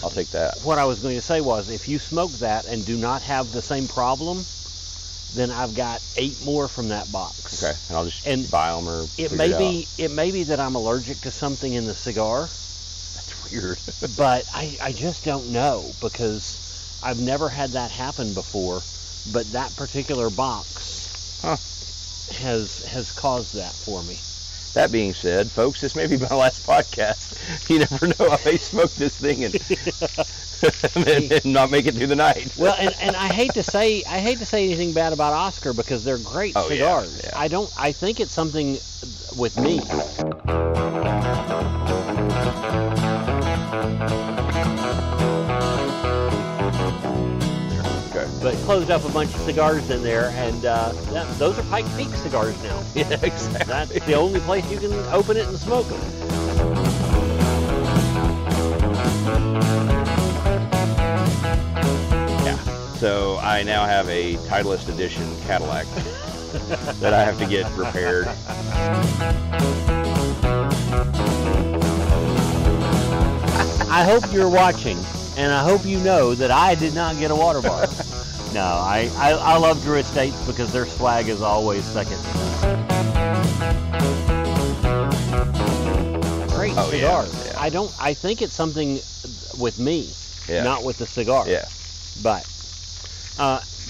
I'll take that. What I was going to say was, if you smoke that and do not have the same problem, then I've got 8 more from that box. Okay, and I'll just buy them or it may be that I'm allergic to something in the cigar. That's weird. But I just don't know, because I've never had that happen before. But that particular box has caused that for me. That being said, folks, this may be my last podcast. You never know. I may smoke this thing and not make it through the night. Well, and I hate to say anything bad about Oscar, because they're great cigars. Yeah. I think it's something with me. But closed up a bunch of cigars in there, and those are Pikes Peak cigars now. Yeah, exactly. That's the only place you can open it and smoke them. Yeah. So I now have a Titleist edition Cadillac that I have to get repaired. I hope you're watching, and I hope you know that I did not get a water bottle. No, I love Drew Estates because their swag is always second to none. Great cigar. Yeah. I think it's something with me, not with the cigar. Yeah. But,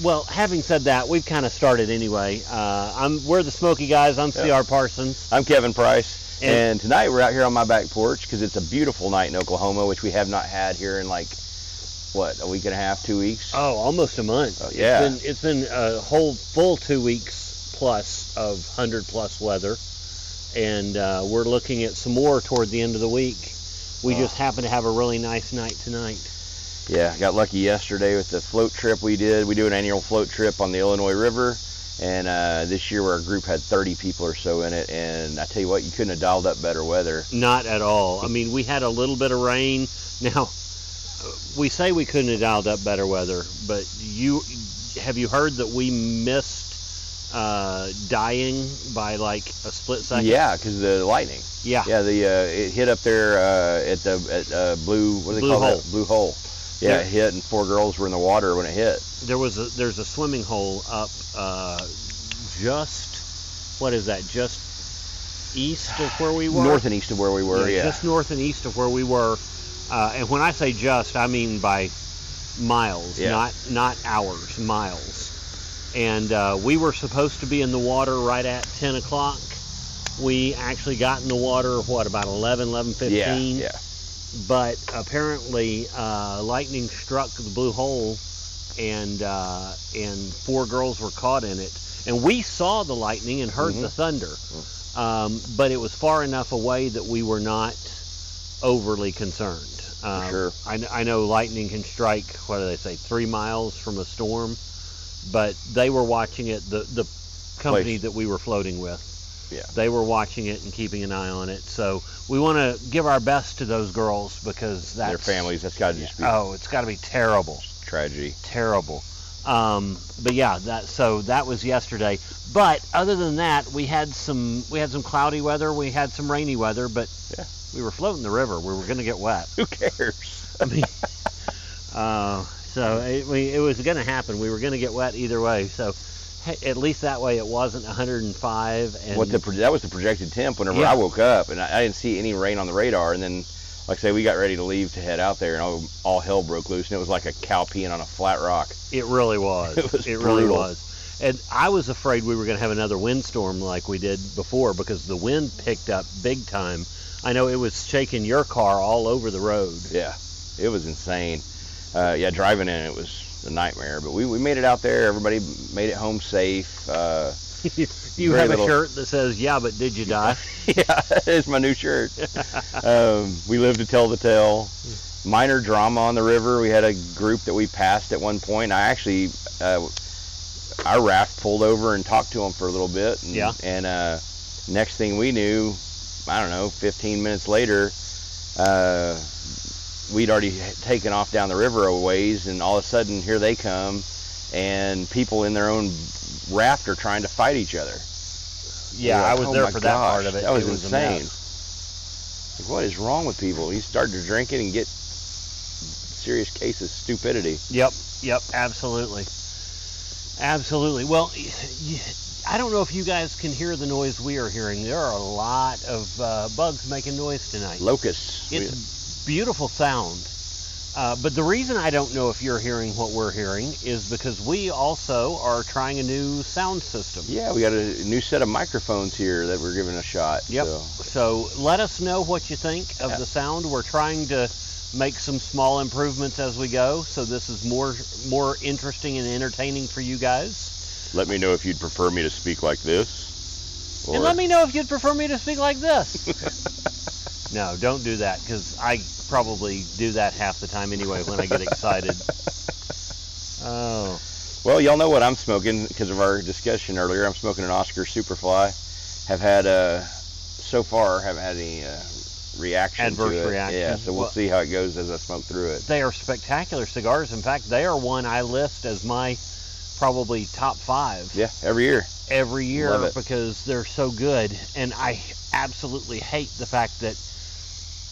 well, having said that, we've kind of started anyway. We're the Smokey Guys. I'm CR Parsons. I'm Kevin Price. And tonight we're out here on my back porch because it's a beautiful night in Oklahoma, which we have not had here in like, what, a week and a half, 2 weeks? Oh, almost a month. Oh, yeah. It's been a whole full 2 weeks plus of 100+ weather, and we're looking at some more toward the end of the week. We just happen to have a really nice night tonight. Yeah, got lucky yesterday with the float trip we did. We do an annual float trip on the Illinois River, and this year our group had 30 people or so in it, and I tell you what, you couldn't have dialed up better weather. Not at all. I mean, we had a little bit of rain. Now, we say we couldn't have dialed up better weather, but have you heard that we missed dying by like a split second? Yeah, because of the lightning. Yeah. Yeah, it hit up there at Blue. What do they call that? Blue Hole. Yeah, it hit, and 4 girls were in the water when it hit. There's a swimming hole up just east of where we were? North and east of where we were, yeah. Just north and east of where we were. And when I say just, I mean by miles, not hours, miles. And we were supposed to be in the water right at 10 o'clock. We actually got in the water, about 11:15? Yeah. But apparently lightning struck the Blue Hole, and 4 girls were caught in it. And we saw the lightning and heard the thunder, but it was far enough away that we were not overly concerned. Sure. I know lightning can strike, 3 miles from a storm, but they were watching it, the company that we were floating with. Yeah. They were watching it and keeping an eye on it. So we want to give our best to those girls, because that's... Their families, that's got to just be... Oh, it's got to be terrible. Tragedy. Terrible. But yeah, that was yesterday. But other than that, we had some cloudy weather, we had some rainy weather, but we were floating the river. We were going to get wet. Who cares? I mean, so it was going to happen. We were going to get wet either way. So at least that way it wasn't 105. And that was the projected temp whenever I woke up, and I didn't see any rain on the radar. And then, like I say, we got ready to leave to head out there, and all hell broke loose, and it was like a cow peeing on a flat rock. It really was. It really was. And I was afraid we were going to have another windstorm like we did before, because the wind picked up big time. I know it was shaking your car all over the road. Yeah, it was insane. Driving in it was a nightmare, but we made it out there. Everybody made it home safe. You have a shirt that says, "Yeah, but did you die?" Yeah, it's my new shirt. We live to tell the tale. Minor drama on the river. We had a group that we passed at one point. I actually, our raft pulled over and talked to them for a little bit. And next thing we knew, I don't know, 15 minutes later, we'd already taken off down the river a ways, and all of a sudden here they come, and people in their own raft are trying to fight each other. Yeah, I was there for that part of it. That was insane. Like, what is wrong with people? You start to drink it and get serious case of stupidity. Yep, absolutely. Absolutely. Well, I don't know if you guys can hear the noise we are hearing. There are a lot of bugs making noise tonight. Locusts. It's beautiful sound. But the reason I don't know if you're hearing what we're hearing is because we also are trying a new sound system. Yeah, we got a new set of microphones here that we're giving a shot. Yep. So let us know what you think of the sound. We're trying to make some small improvements as we go, so this is more interesting and entertaining for you guys. Let me know if you'd prefer me to speak like this. And let me know if you'd prefer me to speak like this. No, don't do that, because I probably do that half the time anyway when I get excited. Oh. Well, y'all know what I'm smoking because of our discussion earlier. I'm smoking an Oscar Superfly. So far, haven't had any reaction adverse to it. reaction. Yeah, so we'll see how it goes as I smoke through it. They are spectacular cigars. In fact, they are one I list as my probably top 5. Yeah, every year. Every year. Love it. Because they're so good. And I absolutely hate the fact that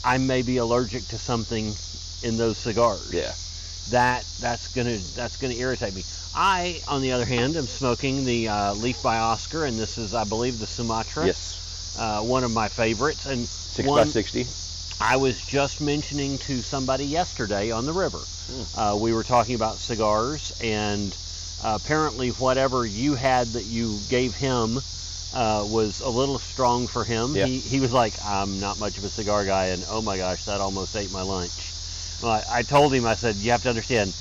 I may be allergic to something in those cigars. Yeah. That's gonna irritate me. I, on the other hand, am smoking the Leaf by Oscar, and this is, I believe, the Sumatra. Yes. One of my favorites. And 6x60. I was just mentioning to somebody yesterday on the river. We were talking about cigars, and apparently whatever you had that you gave him was a little strong for him. Yeah. He was like, I'm not much of a cigar guy, and oh my gosh, that almost ate my lunch. Well, I told him, I said, you have to understand,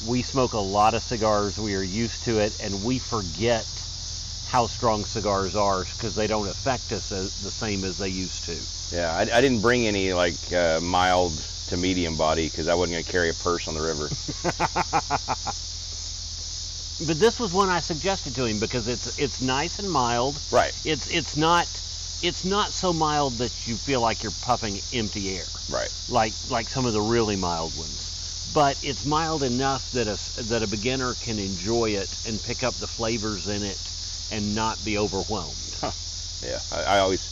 we smoke a lot of cigars, we are used to it, and we forget how strong cigars are because they don't affect us the same as they used to. Yeah, I didn't bring any like mild to medium body because I wasn't going to carry a purse on the river. But this was one I suggested to him because it's nice and mild. Right. It's not so mild that you feel like you're puffing empty air. Right. Like some of the really mild ones. But it's mild enough that a beginner can enjoy it and pick up the flavors in it and not be overwhelmed. Huh. Yeah. I always,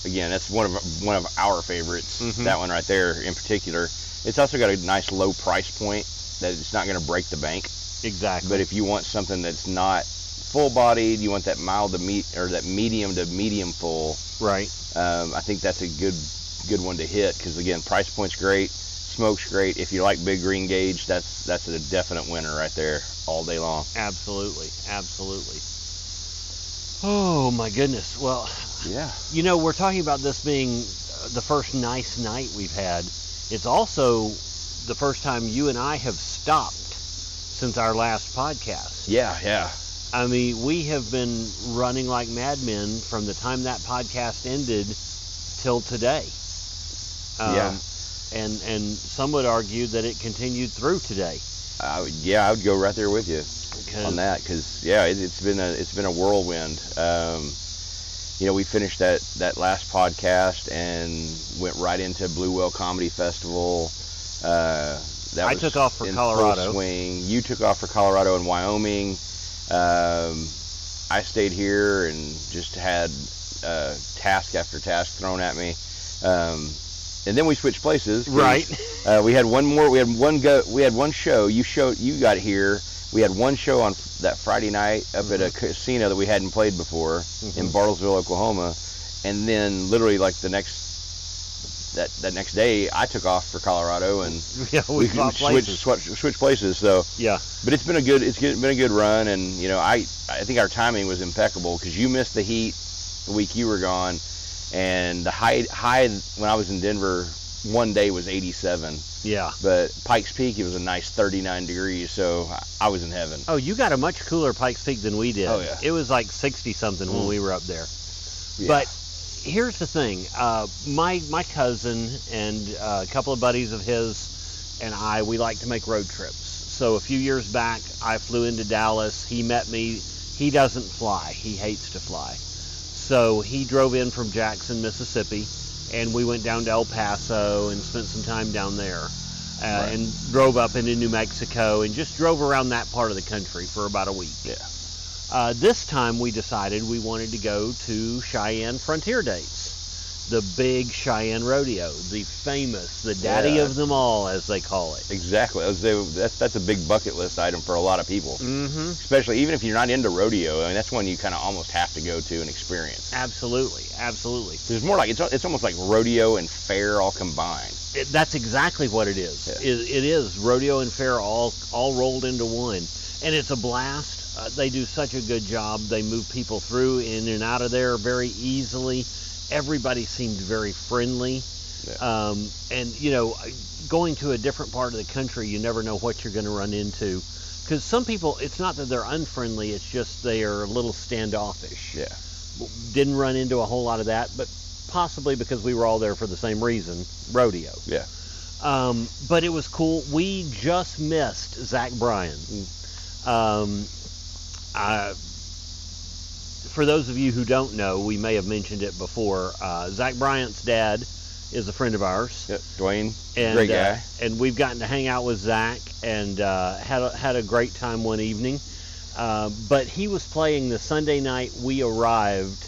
again, that's one of our favorites. Mm-hmm. That one right there in particular. It's also got a nice low price point that it's not going to break the bank. Exactly. But if you want something that's not full-bodied, you want that mild to that medium to medium full. Right. I think that's a good one to hit because again, price point's great, smoke's great. If you like big green gauge, that's a definite winner right there all day long. Absolutely. Oh my goodness. Well, yeah. You know, we're talking about this being the first nice night we've had. It's also the first time you and I have stopped since our last podcast. Yeah. I mean, we have been running like madmen from the time that podcast ended till today. Yeah. And some would argue that it continued through today. I would go right there with you on that because it's been a whirlwind. We finished that last podcast and went right into Blue Whale Comedy Festival. I took off for in Colorado. Full swing. You took off for Colorado and Wyoming. I stayed here and just had task after task thrown at me. And then we switched places. Right. We had one more. We had one show. You got here. We had one show on that Friday night up at a casino that we hadn't played before in Bartlesville, Oklahoma. And then literally like that next day, I took off for Colorado and we switched places. So yeah. But it's been a good run, and I think our timing was impeccable because you missed the heat the week you were gone. And the high when I was in Denver one day was 87. Yeah. But Pikes Peak, it was a nice 39 degrees, so I was in heaven. Oh, you got a much cooler Pikes Peak than we did. Oh, yeah. It was like 60-something when we were up there. Yeah. But here's the thing. My cousin and a couple of buddies of his and we like to make road trips. So a few years back, I flew into Dallas. He met me. He doesn't fly. He hates to fly. So he drove in from Jackson, Mississippi, and we went down to El Paso and spent some time down there, Right. and drove up into New Mexico and just drove around that part of the country for about a week. Yeah. This time we decided we wanted to go to Cheyenne Frontier Days. the big Cheyenne rodeo, the famous, the daddy of them all, as they call it. Exactly. That's a big bucket list item for a lot of people. Mm-hmm. Especially even if you're not into rodeo. I mean, that's one you kind of almost have to go to and experience. Absolutely, absolutely. There's more like it's almost like rodeo and fair all combined. That's exactly what it is. Yeah. It is rodeo and fair all rolled into one, and it's a blast. They do such a good job. They move people through in and out of there very easily. Everybody seemed very friendly. Yeah. And, you know, going to a different part of the country, you never know what you're going to run into. Because some people, it's not that they're unfriendly, it's just they are a little standoffish. Yeah. Didn't run into a whole lot of that, but possibly because we were all there for the same reason, rodeo. Yeah. But it was cool. We just missed Zach Bryan. For those of you who don't know, we may have mentioned it before. Zach Bryant's dad is a friend of ours. Yep. Dwayne, And, great guy. And we've gotten to hang out with Zach and had a great time one evening. But he was playing the Sunday night we arrived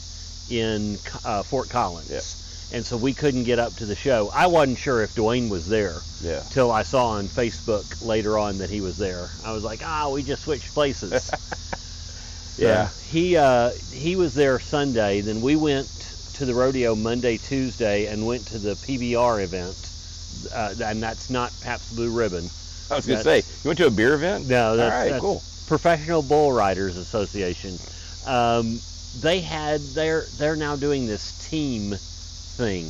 in Fort Collins. Yeah. And so we couldn't get up to the show. I wasn't sure if Dwayne was there Yeah. till I saw on Facebook later on that he was there. I was like, we just switched places. Yeah. He was there Sunday. Then we went to the rodeo Monday, Tuesday, and went to the PBR event. And that's not Pabst Blue Ribbon. I was going to say, you went to a beer event? No, All that's, right, that's cool. Professional Bull Riders Association. They're now doing this team thing,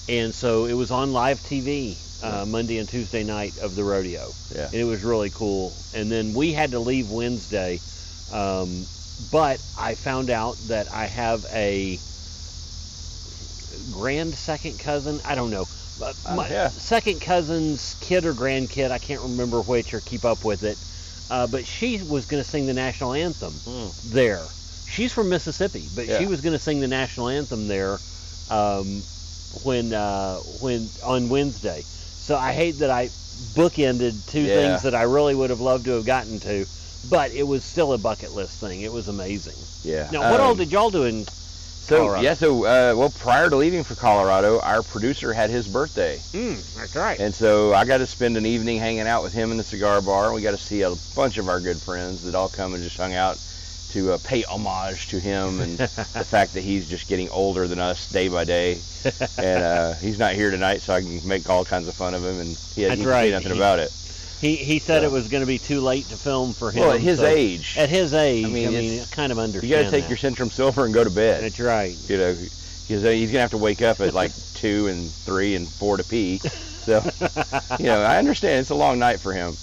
and so it was on live TV Monday and Tuesday night of the rodeo. Yeah. And it was really cool. And then we had to leave Wednesday, but I found out that I have a grand second cousin. I don't know. My second cousin's kid or grandkid, I can't remember which or keep up with it, but she was going to sing the national anthem there. She's from Mississippi, but she was going to sing the national anthem there when on Wednesday. So I hate that I bookended two things that I really would have loved to have gotten to, but it was still a bucket list thing. It was amazing. Yeah. Now, what all did y'all do in Colorado? Well, prior to leaving for Colorado, our producer had his birthday. That's right. And so I got to spend an evening hanging out with him in the cigar bar. We got to see a bunch of our good friends that all come and just hung out to pay homage to him and the fact that he's just getting older than us day by day. And he's not here tonight, so I can make all kinds of fun of him, and he can say nothing about it. He said it was going to be too late to film for him. Well, at his age. At his age, I mean kind of understand. You got to take your Centrum Silver and go to bed. That's right. You know, because he's going to have to wake up at like 2 and 3 and 4 to pee. So, you know, I understand it's a long night for him.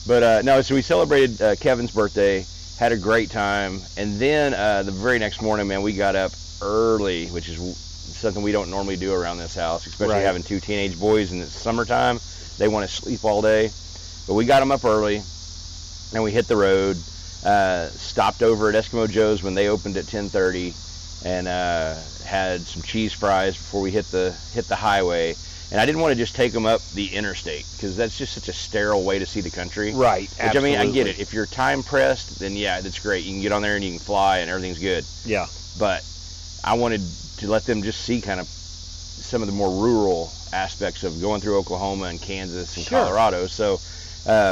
But no, so we celebrated Kevin's birthday, had a great time, and then the very next morning, man, we got up early, which is something we don't normally do around this house, especially having 2 teenage boys, and it's summertime. They want to sleep all day. But we got them up early, and we hit the road, stopped over at Eskimo Joe's when they opened at 10:30, and had some cheese fries before we hit the highway. And I didn't want to just take them up the interstate, because that's just such a sterile way to see the country. Right, Which, I mean, I get it. If you're time pressed, then yeah, that's great. You can get on there and you can fly and everything's good. Yeah. But I wanted to let them just see kind of some of the more rural aspects of going through Oklahoma and Kansas and Colorado. So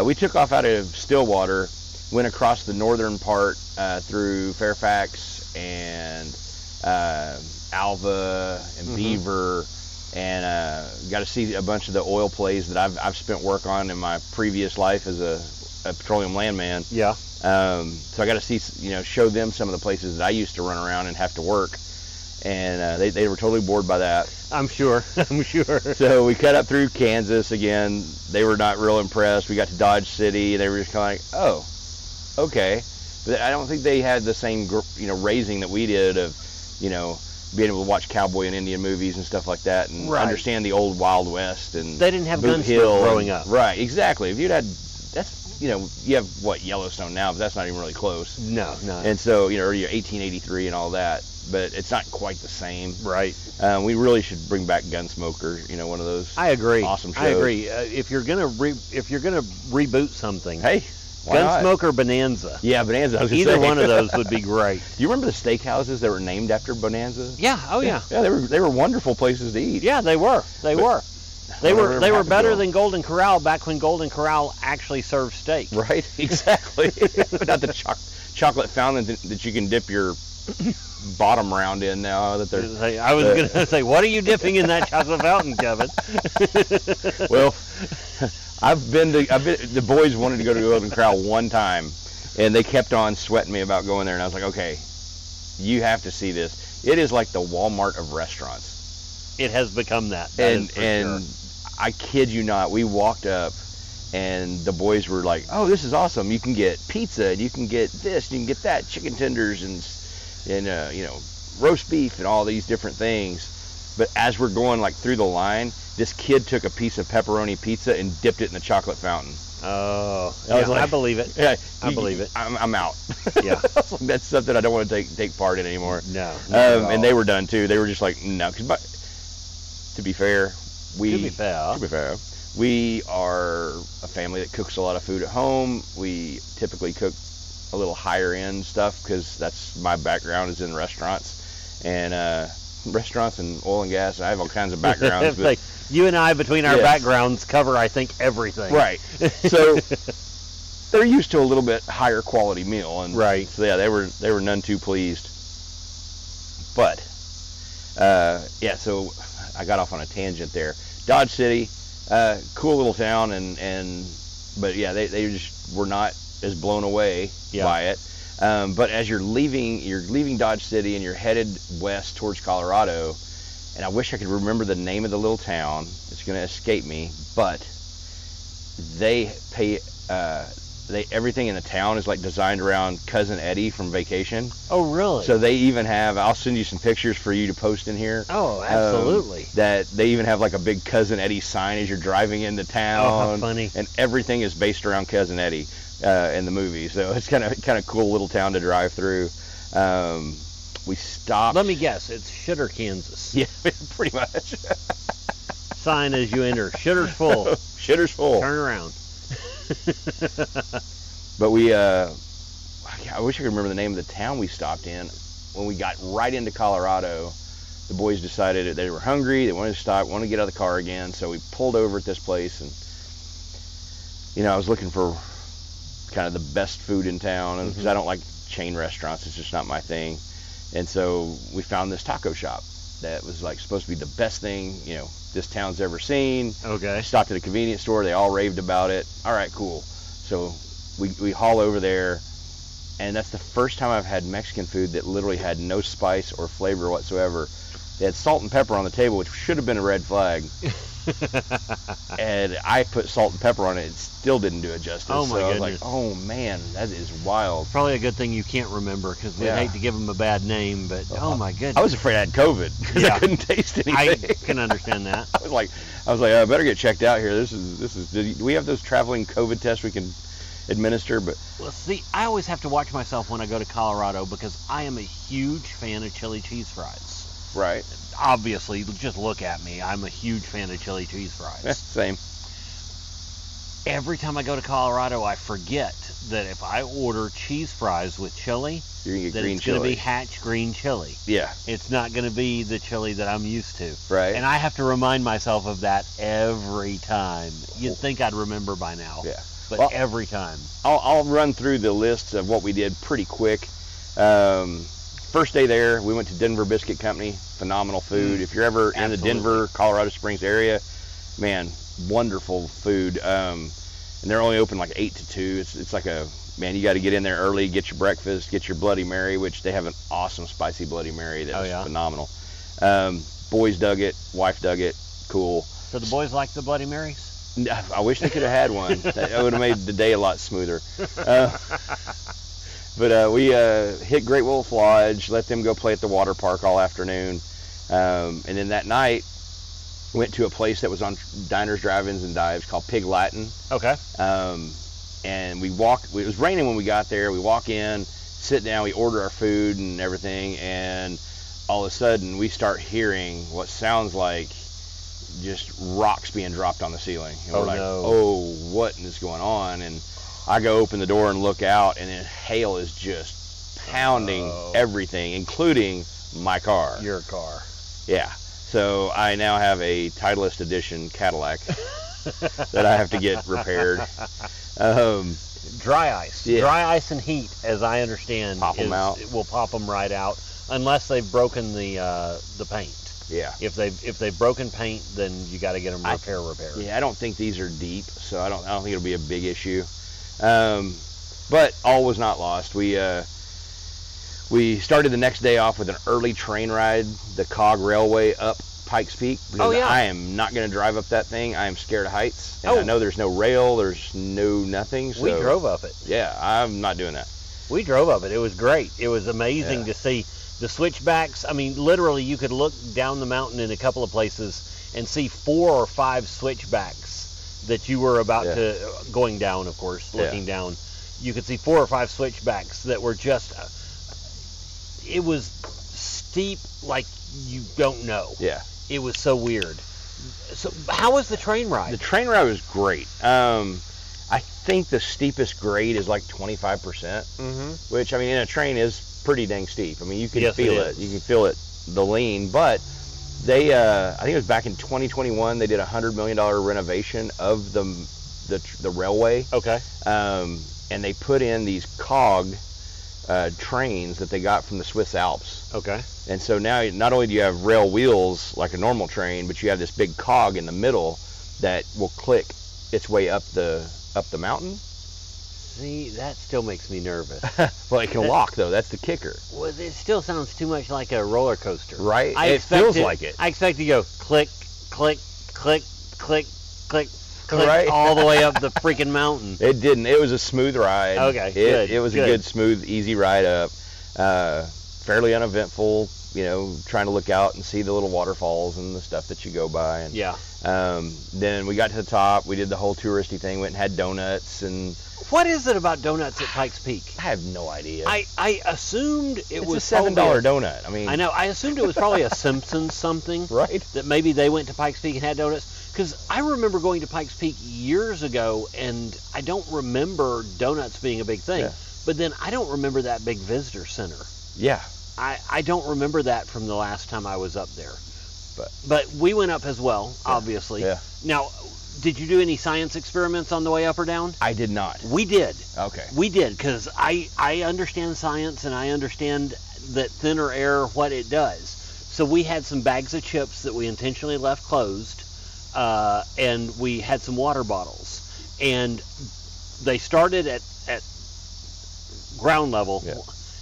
we took off out of Stillwater, went across the northern part through Fairfax and Alva and Beaver, and got to see a bunch of the oil plays that I've spent work on in my previous life as a petroleum landman. Yeah. So I got to see, show them some of the places that I used to run around and have to work, and they were totally bored by that. I'm sure. So we cut up through Kansas again. They were not real impressed. We got to Dodge City. They were just kind of like, oh, okay. But I don't think they had the same, raising that we did of, being able to watch cowboy and Indian movies and stuff like that, and understand the old Wild West. And they didn't have Gunsmoke growing up. Right, exactly. If you'd had, that's, you have Yellowstone now, but that's not even really close. No. And so, your 1883 and all that, but it's not quite the same. Right. We really should bring back Gunsmoke, or one of those. I agree. Awesome shows. I agree. If you're gonna reboot something, hey, Gunsmoke or Bonanza. Yeah, Bonanza. I was gonna Either say. one of those would be great. Do you remember the steakhouses that were named after Bonanza? Yeah. Oh yeah. Yeah, they were wonderful places to eat. Yeah, they were. They were Whatever better happened to than Golden Corral back when Golden Corral actually served steak. Right, exactly. Not the chocolate fountain that you can dip your bottom round in now. That they're. I was going to say, what are you dipping in that chocolate fountain, Kevin? Well, the boys wanted to go to Golden Corral one time, and they kept on sweating me about going there, and I was like, okay, you have to see this. It is like the Walmart of restaurants. It has become that. And I kid you not, we walked up, and the boys were like, oh, this is awesome. You can get pizza, and you can get this, you can get that, chicken tenders, and roast beef, and all these different things. But as we're going like through the line, this kid took a piece of pepperoni pizza and dipped it in the chocolate fountain. Oh, I believe it. Yeah, I believe it. I'm out. Yeah. That's something I don't want to take part in anymore. No. And they were done too. They were just like, no. To be fair, we are a family that cooks a lot of food at home. We typically cook a little higher end stuff because that's my background is in restaurants and oil and gas. I have all kinds of backgrounds. But, like you and I, between our backgrounds, cover I think everything. Right. So they're used to a little bit higher quality meal, and right. So yeah, they were none too pleased. But so I got off on a tangent there. Dodge City, cool little town, but yeah, they just were not as blown away by it. But as you're leaving Dodge City and you're headed west towards Colorado, and I wish I could remember the name of the little town. It's going to escape me, but they pay. Everything in the town is like designed around Cousin Eddie from Vacation. Oh, really? So they even have. I'll send you some pictures for you to post in here. Oh, absolutely. That they even have like a big Cousin Eddie sign as you're driving into town. Oh, how funny! And everything is based around Cousin Eddie in the movie. So it's kind of cool little town to drive through. We stopped. Let me guess. It's Shitter, Kansas. Yeah, pretty much. Sign as you enter. Shitter's full. Shitter's full. Turn around. But we, I wish I could remember the name of the town we stopped in. When we got right into Colorado, the boys decided that they were hungry, they wanted to stop, wanted to get out of the car again, so we pulled over at this place, and, I was looking for kind of the best food in town, because I don't like chain restaurants, it's just not my thing, and so we found this taco shop that was like supposed to be the best thing, this town's ever seen. Okay. Stopped at a convenience store. They all raved about it. All right, cool. So we haul over there, and that's the first time I've had Mexican food that literally had no spice or flavor whatsoever. They had salt and pepper on the table, which should have been a red flag. And I put salt and pepper on it. It still didn't do it justice. Oh, my goodness. I was goodness. like, oh, man, that is wild. Probably a good thing you can't remember, because we'd hate to give them a bad name, but oh my goodness. I was afraid I had COVID because I couldn't taste anything. I can understand that. I was like, I better get checked out here. This is. Do we have those traveling COVID tests we can administer? But well, see, I always have to watch myself when I go to Colorado because I am a huge fan of chili cheese fries. Right. Obviously, just look at me. I'm a huge fan of chili cheese fries. Same. Every time I go to Colorado, I forget that if I order cheese fries with chili, you're gonna get that green it's chili. going to be Hatch green chili. Yeah. It's not going to be the chili that I'm used to. Right. And I have to remind myself of that every time. You'd think I'd remember by now. Yeah. But every time. I'll run through the list of what we did pretty quick. First day there, we went to Denver Biscuit Company. Phenomenal food. If you're ever in the Denver, Colorado Springs area, man, wonderful food. And they're only open like 8 to 2. It's like you got to get in there early, get your breakfast, get your Bloody Mary, which they have an awesome spicy Bloody Mary that is phenomenal. Boys dug it, wife dug it, cool. So the boys like the Bloody Marys? I wish they could have had one. That would have made the day a lot smoother. But we hit Great Wolf Lodge, let them go play at the water park all afternoon. And then that night, went to a place that was on Diners, Drive-Ins, and Dives called Pig Latin. Okay. And we walked, it was raining when we got there. We walk in, sit down, we order our food and everything, and all of a sudden we start hearing what sounds like just rocks being dropped on the ceiling. And we're like, no. oh, what is going on? And I go open the door and look out, and then hail is just pounding everything, including my car. Your car. Yeah. So I now have a Titleist edition Cadillac that I have to get repaired. Dry ice. Yeah. Dry ice and heat, as I understand, Pop 'em out. Will pop them right out, unless they've broken the paint. Yeah. If they've broken paint, then you got to get them repaired. Yeah, I don't think these are deep, so I don't think it'll be a big issue. But all was not lost. We started the next day off with an early train ride, the Cog Railway up Pikes Peak. Because I am not going to drive up that thing. I am scared of heights. And I know there's no rail, there's no nothing. So, we drove up it. Yeah, I'm not doing that. We drove up it. It was great. It was amazing to see the switchbacks. I mean, literally, you could look down the mountain in a couple of places and see 4 or 5 switchbacks that you were about to, going down, of course, looking down. You could see 4 or 5 switchbacks that were just, it was steep like you don't know. Yeah. It was so weird. So how was the train ride? The train ride was great. I think the steepest grade is like 25%, which, I mean, in a train is pretty dang steep. I mean, you can feel it. You can feel it, the lean. But they, I think it was back in 2021, they did a $100 million renovation of the railway. Okay. And they put in these cog trains that they got from the Swiss Alps. Okay. And so now not only do you have rail wheels like a normal train, but you have this big cog in the middle that will click its way up the mountain. See, that still makes me nervous. Well, it can walk though. That's the kicker. Well, it still sounds too much like a roller coaster. Right? It feels like it. I expect to go click, click, click, click, click, click, right? all the way up the freaking mountain. It didn't. It was a smooth ride. Okay, good. It was a good, smooth, easy ride up. Fairly uneventful. You know, trying to look out and see the little waterfalls and the stuff that you go by. And, then we got to the top. We did the whole touristy thing. Went and had donuts and. What is it about donuts at Pikes Peak? I have no idea. I assumed it was a $7 donut. I mean, I know. I assumed it was probably a Simpsons something. Right. That maybe they went to Pikes Peak and had donuts. Because I remember going to Pikes Peak years ago, and I don't remember donuts being a big thing. Yeah. But then I don't remember that big visitor center. Yeah. I don't remember that from the last time I was up there. But we went up as well, obviously. Yeah. Now, did you do any science experiments on the way up or down? I did not. We did. Okay. We did, because I understand science, and I understand that thinner air, what it does. So we had some bags of chips that we intentionally left closed, and we had some water bottles. And they started at ground level. Yeah.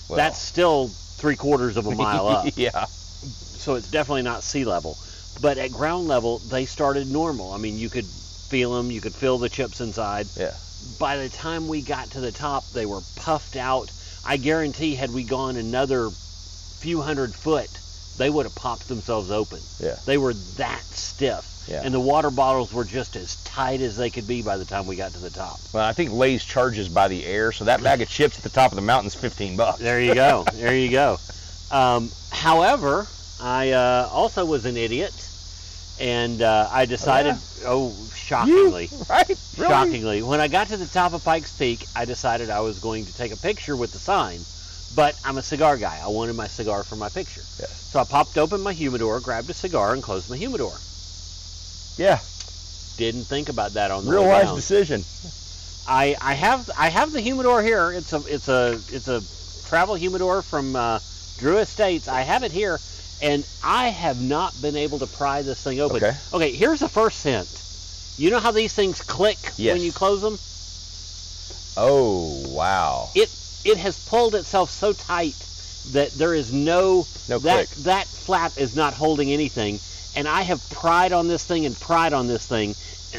Well, that's still 3/4 of a mile up. Yeah. So it's definitely not sea level. But at ground level, they started normal. I mean, you could feel them. You could feel the chips inside. Yeah. By the time we got to the top, they were puffed out. I guarantee had we gone another few hundred foot, they would have popped themselves open. Yeah. They were that stiff. Yeah. And the water bottles were just as tight as they could be by the time we got to the top. Well, I think Lay's charges by the air, so that bag of chips at the top of the mountain is $15. There you go. There you go. However, I also was an idiot, and I decided, shockingly. Right? Really? Shockingly. When I got to the top of Pikes Peak, I decided I was going to take a picture with the sign, but I'm a cigar guy. I wanted my cigar for my picture. Yeah. So I popped open my humidor, grabbed a cigar, and closed my humidor. Yeah. Didn't think about that on the Real way wise down. decision. I have the humidor here. It's a travel humidor from Drew Estates. I have it here, and I have not been able to pry this thing open. Okay, here's the first hint. You know how these things click when you close them? Oh, wow. It has pulled itself so tight that there is no click. That flap is not holding anything, and I have pried on this thing and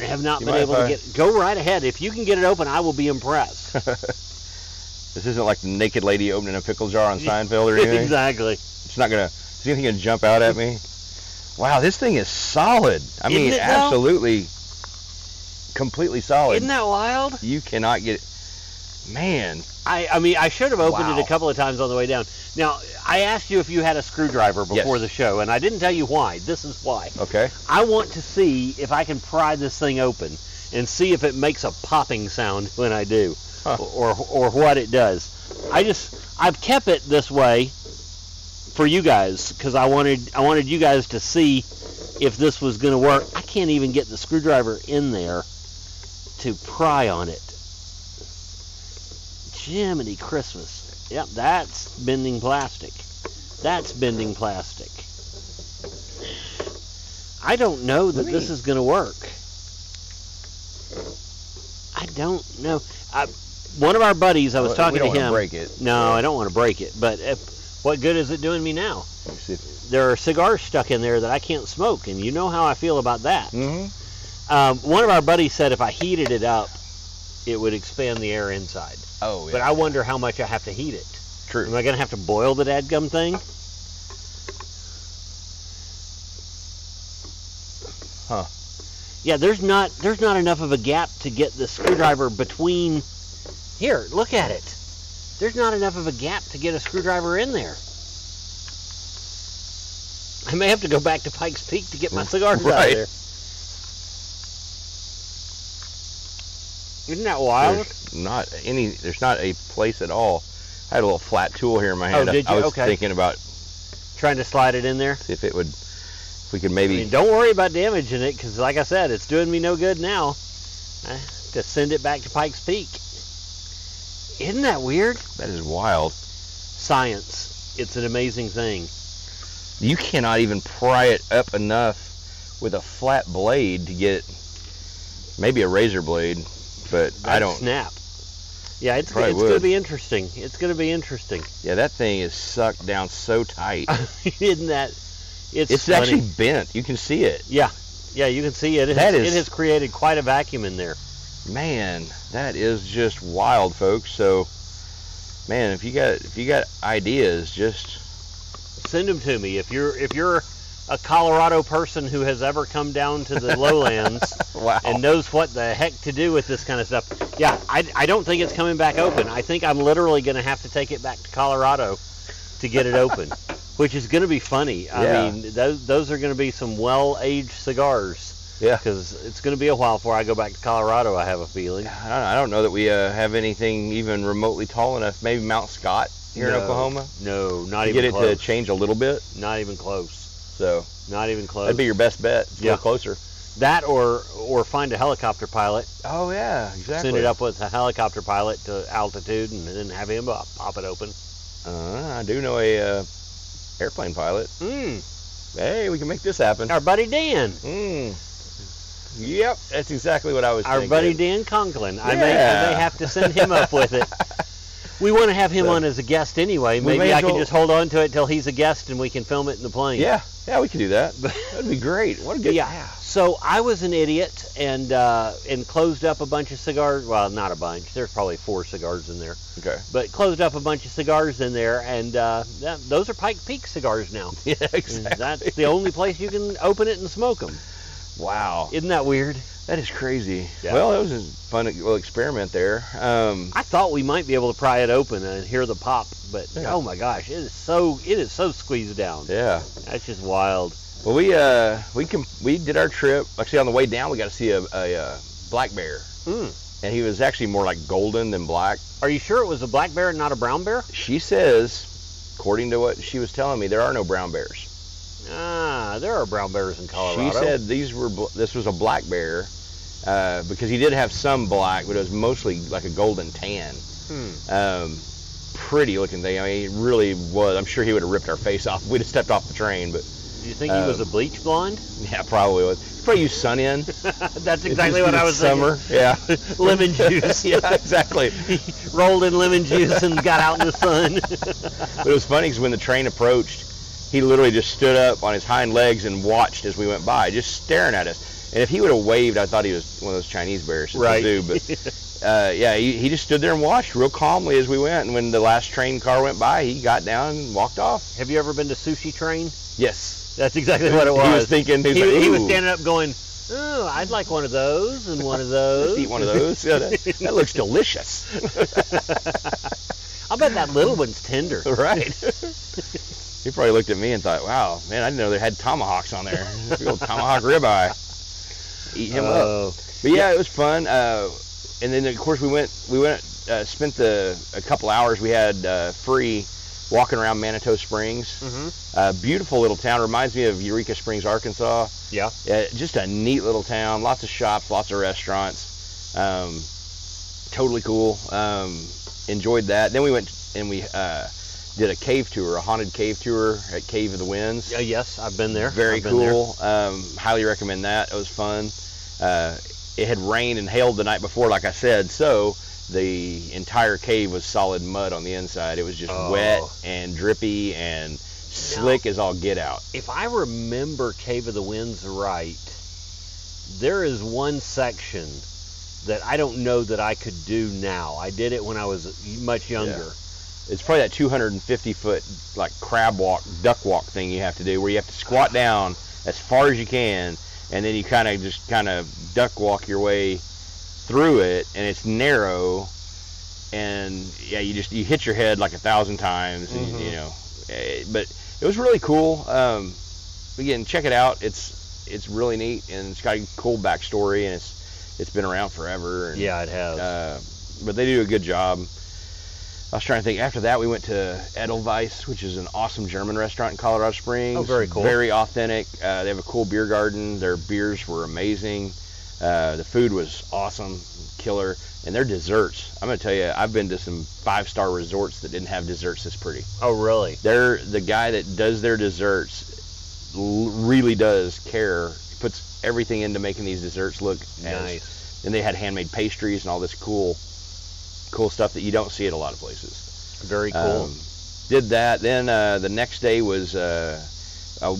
have not been able to get. Go right ahead. If you can get it open, I will be impressed. This isn't like the naked lady opening a pickle jar on Seinfeld or anything. Exactly. It's not gonna. Is anything gonna jump out at me? Wow, this thing is solid. I mean, absolutely, completely solid. Isn't that wild? You cannot get it. Man. I mean, I should have opened it a couple of times on the way down. Now, I asked you if you had a screwdriver before the show, and I didn't tell you why. This is why. Okay. I want to see if I can pry this thing open and see if it makes a popping sound when I do. or what it does. I've kept it this way for you guys because I wanted you guys to see if this was going to work. I can't even get the screwdriver in there to pry on it. Jiminy Christmas. Yep, that's bending plastic. That's bending plastic. I don't know that this is going to work. I don't know. One of our buddies, I was talking to him. We don't want to break it. No, I don't want to break it. But what good is it doing me now? There are cigars stuck in there that I can't smoke, and you know how I feel about that. Mm-hmm. One of our buddies said if I heated it up, it would expand the air inside. Oh, yeah. But I wonder how much I have to heat it. True. Am I going to have to boil the dadgum thing? Huh. Yeah, there's not enough of a gap to get the screwdriver between. Here, look at it. There's not enough of a gap to get a screwdriver in there. I may have to go back to Pikes Peak to get my cigars out of there. Isn't that wild? There's not a place at all. I had a little flat tool here in my hand. Oh, did you? I was Okay. thinking about trying to slide it in there. See if we could maybe. I mean, don't worry about damaging it, because like I said, it's doing me no good now. I have to send it back to Pikes Peak. Isn't that weird? That is wild. Science. It's an amazing thing. You cannot even pry it up enough with a flat blade to get maybe a razor blade, but I don't. Snap. Yeah, it's Probably going to would. be interesting. It's going to be interesting. Yeah, that thing is sucked down so tight. Isn't that? It's funny. Actually bent. You can see it. Yeah, you can see it. It has created quite a vacuum in there. Man, that is just wild, folks. So, man, if you got ideas, just send them to me. If you're a Colorado person who has ever come down to the lowlands wow. and knows what the heck to do with this kind of stuff, yeah, I don't think it's coming back open. I think I'm literally going to have to take it back to Colorado to get it open, which is going to be funny. I mean, those are going to be some well-aged cigars. Yeah. Because it's going to be a while before I go back to Colorado, I have a feeling. I don't know that we have anything even remotely tall enough. Maybe Mount Scott here in Oklahoma? No, not to even get close. it to change a little bit? Not even close. So not even close. That'd be your best bet. It's a little closer. That or find a helicopter pilot. Oh, yeah, exactly. Send it up with a helicopter pilot to altitude and then have him pop it open. I do know a airplane pilot. Hey, we can make this happen. Our buddy Dan. Yep, that's exactly what I was thinking. Our buddy Dan Conklin. Yeah. I may have to send him up with it. We want to have him on as a guest anyway. Maybe I can just hold on to it till he's a guest and we can film it in the plane. Yeah, we can do that. That'd be great. What a good. Yeah. So I was an idiot and closed up a bunch of cigars. Well, not a bunch. There's probably 4 cigars in there. Okay. But closed up a bunch of cigars in there, and those are Pikes Peak cigars now. Yeah, exactly. And that's the only place you can open it and smoke them. Wow. Isn't that weird? That is crazy. Yeah. Well, it was a fun little experiment there. I thought we might be able to pry it open and hear the pop, but oh my gosh, it is so squeezed down. Yeah. That's just wild. Well, we did our trip. Actually, on the way down, we got to see a black bear, and he was actually more like golden than black. Are you sure it was a black bear and not a brown bear? She says, according to what she was telling me, there are no brown bears. There are brown bears in Colorado. She said this was a black bear because he did have some black, but it was mostly like a golden tan. Pretty looking thing. I mean, he really was. I'm sure he would have ripped our face off if we'd have stepped off the train. But do you think he was a bleach blonde? Yeah, probably was. He probably used sun in. That's exactly what I was summer. thinking. Yeah. Lemon juice. Yeah, exactly. He rolled in lemon juice and got out in the sun. But it was funny because when the train approached, he literally just stood up on his hind legs and watched as we went by, just staring at us. And if he would have waved, I thought he was one of those Chinese bears at the zoo. But yeah, he just stood there and watched real calmly as we went. And when the last train car went by, he got down and walked off. Have you ever been to Sushi Train? Yes. That's exactly what it was. He was thinking, he was standing up going, oh, I'd like one of those and one of those. Let's eat one of those. Yeah, that looks delicious. I'll bet that little one's tender. Right. He probably looked at me and thought, wow, man, I didn't know they had tomahawks on there. Big old tomahawk ribeye. Eat him up. But yeah, it was fun. and then of course we went spent a couple hours we had free walking around Manitou Springs. Beautiful little town. Reminds me of Eureka Springs, Arkansas. Yeah. Just a neat little town. Lots of shops, lots of restaurants. Totally cool. Enjoyed that. Then we went and we did a cave tour, a haunted cave tour at Cave of the Winds. Yes, I've been there. Very cool. Highly recommend that. It was fun. It had rained and hailed the night before, like I said, so the entire cave was solid mud on the inside. It was just wet and drippy and slick as all get out. If I remember Cave of the Winds right, there is one section that I don't know that I could do now. I did it when I was much younger. Yeah. It's probably that 250-foot like crab walk, duck walk thing you have to do, where you have to squat down as far as you can, and then you kind of duck walk your way through it, and it's narrow, and yeah, you hit your head like 1,000 times, and, you know. But it was really cool. Again, check it out. It's really neat, and it's got a cool backstory, and it's been around forever. And, yeah, it has. But they do a good job. I was trying to think. After that, we went to Edelweiss, which is an awesome German restaurant in Colorado Springs. Oh, very cool. Very authentic. They have a cool beer garden. Their beers were amazing. The food was awesome, killer. And their desserts, I'm going to tell you, I've been to some 5-star resorts that didn't have desserts this pretty. Oh, really? The guy that does their desserts really does care. He puts everything into making these desserts look nice. And they had handmade pastries and all this cool stuff that you don't see at a lot of places. Very cool. Did that. Then the next day was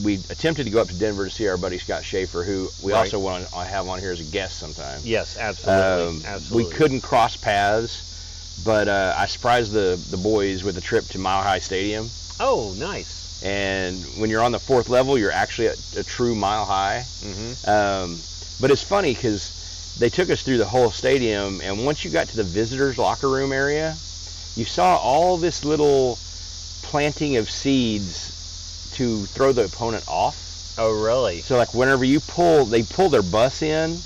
we attempted to go up to Denver to see our buddy Scott Schaefer, who we also want to have on here as a guest sometime. Yes, absolutely. Absolutely. We couldn't cross paths, but I surprised the boys with a trip to Mile High Stadium. Oh, nice. And when you're on the 4th level, you're actually at a true Mile High. But it's funny because they took us through the whole stadium, and once you got to the visitors' locker room area, you saw all this little planting of seeds to throw the opponent off. Oh, really? So, like, whenever they pull their bus in,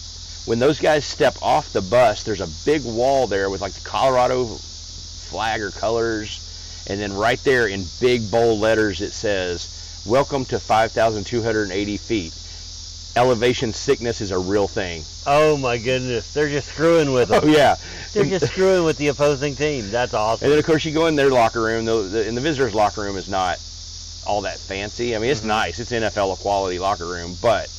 when those guys step off the bus, there's a big wall there with, like, the Colorado flag or colors, and then right there in big, bold letters it says, "Welcome to 5,280 feet. Elevation sickness is a real thing." Oh my goodness, they're just screwing with them. Oh yeah, they're just screwing with the opposing team. That's awesome. And then of course you go in their locker room. And the visitors' locker room is not all that fancy. I mean, it's nice. It's NFL quality locker room, but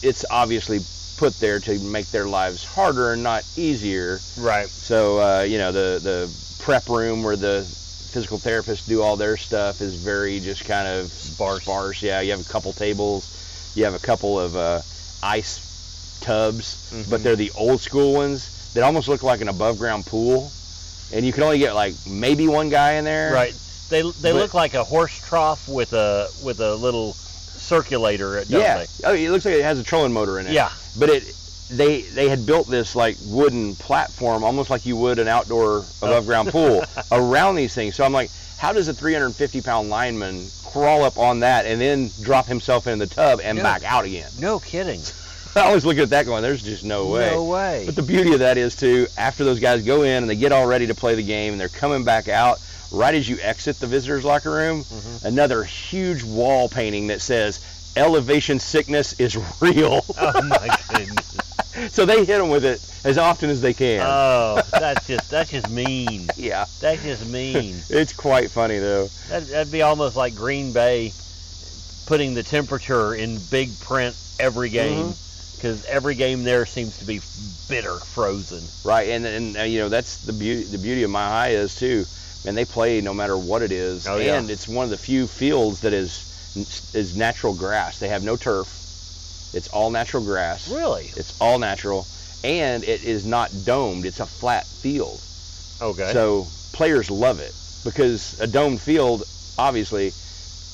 it's obviously put there to make their lives harder and not easier. Right. So you know, the prep room where the physical therapists do all their stuff is very just kind of sparse. Yeah, you have a couple tables. You have a couple of ice tubs, but they're the old school ones that almost look like an above ground pool, and you can only get like maybe one guy in there. Right. They look like a horse trough with a little circulator. Don't they? Oh, it looks like it has a trolling motor in it. Yeah. But they had built this like wooden platform, almost like you would an outdoor above ground pool, around these things. So I'm like, how does a 350-pound lineman crawl up on that and then drop himself in the tub and back out again? No kidding. I was looking at that going, there's just no way. No way. But the beauty of that is, too, after those guys go in and they get all ready to play the game and they're coming back out, right as you exit the visitors' locker room, another huge wall painting that says, "Elevation sickness is real." Oh, my goodness. So they hit them with it as often as they can. Oh, that's just mean. Yeah. That's just mean. It's quite funny, though. That'd be almost like Green Bay putting the temperature in big print every game, because every game there seems to be bitter frozen. Right, and you know, that's the beauty of Mile High is, too. And they play no matter what it is. Oh, and it's one of the few fields that is natural grass. They have no turf. It's all natural grass. Really? It's all natural, and it is not domed. It's a flat field. Okay. So players love it because a domed field, obviously,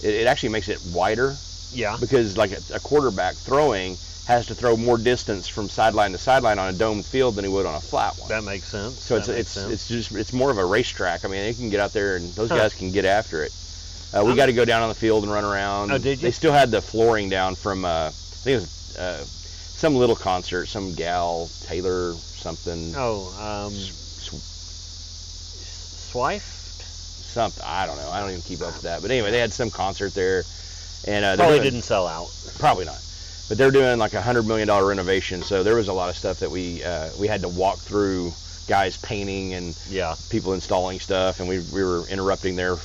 it actually makes it wider. Yeah. Because like a quarterback throwing has to throw more distance from sideline to sideline on a domed field than he would on a flat one. That makes sense. So it's more of a racetrack. I mean, they can get out there and those guys can get after it. We got to go down on the field and run around. Oh, did you? They still had the flooring down from I think it was some little concert, some gal, Taylor, something. Oh, Swift? Something, I don't know. I don't even keep up with that. But anyway, they had some concert there. And probably didn't sell out. Probably not. But they're doing like $100 million renovation, so there was a lot of stuff that we had to walk through, guys painting and people installing stuff, and we were interrupting their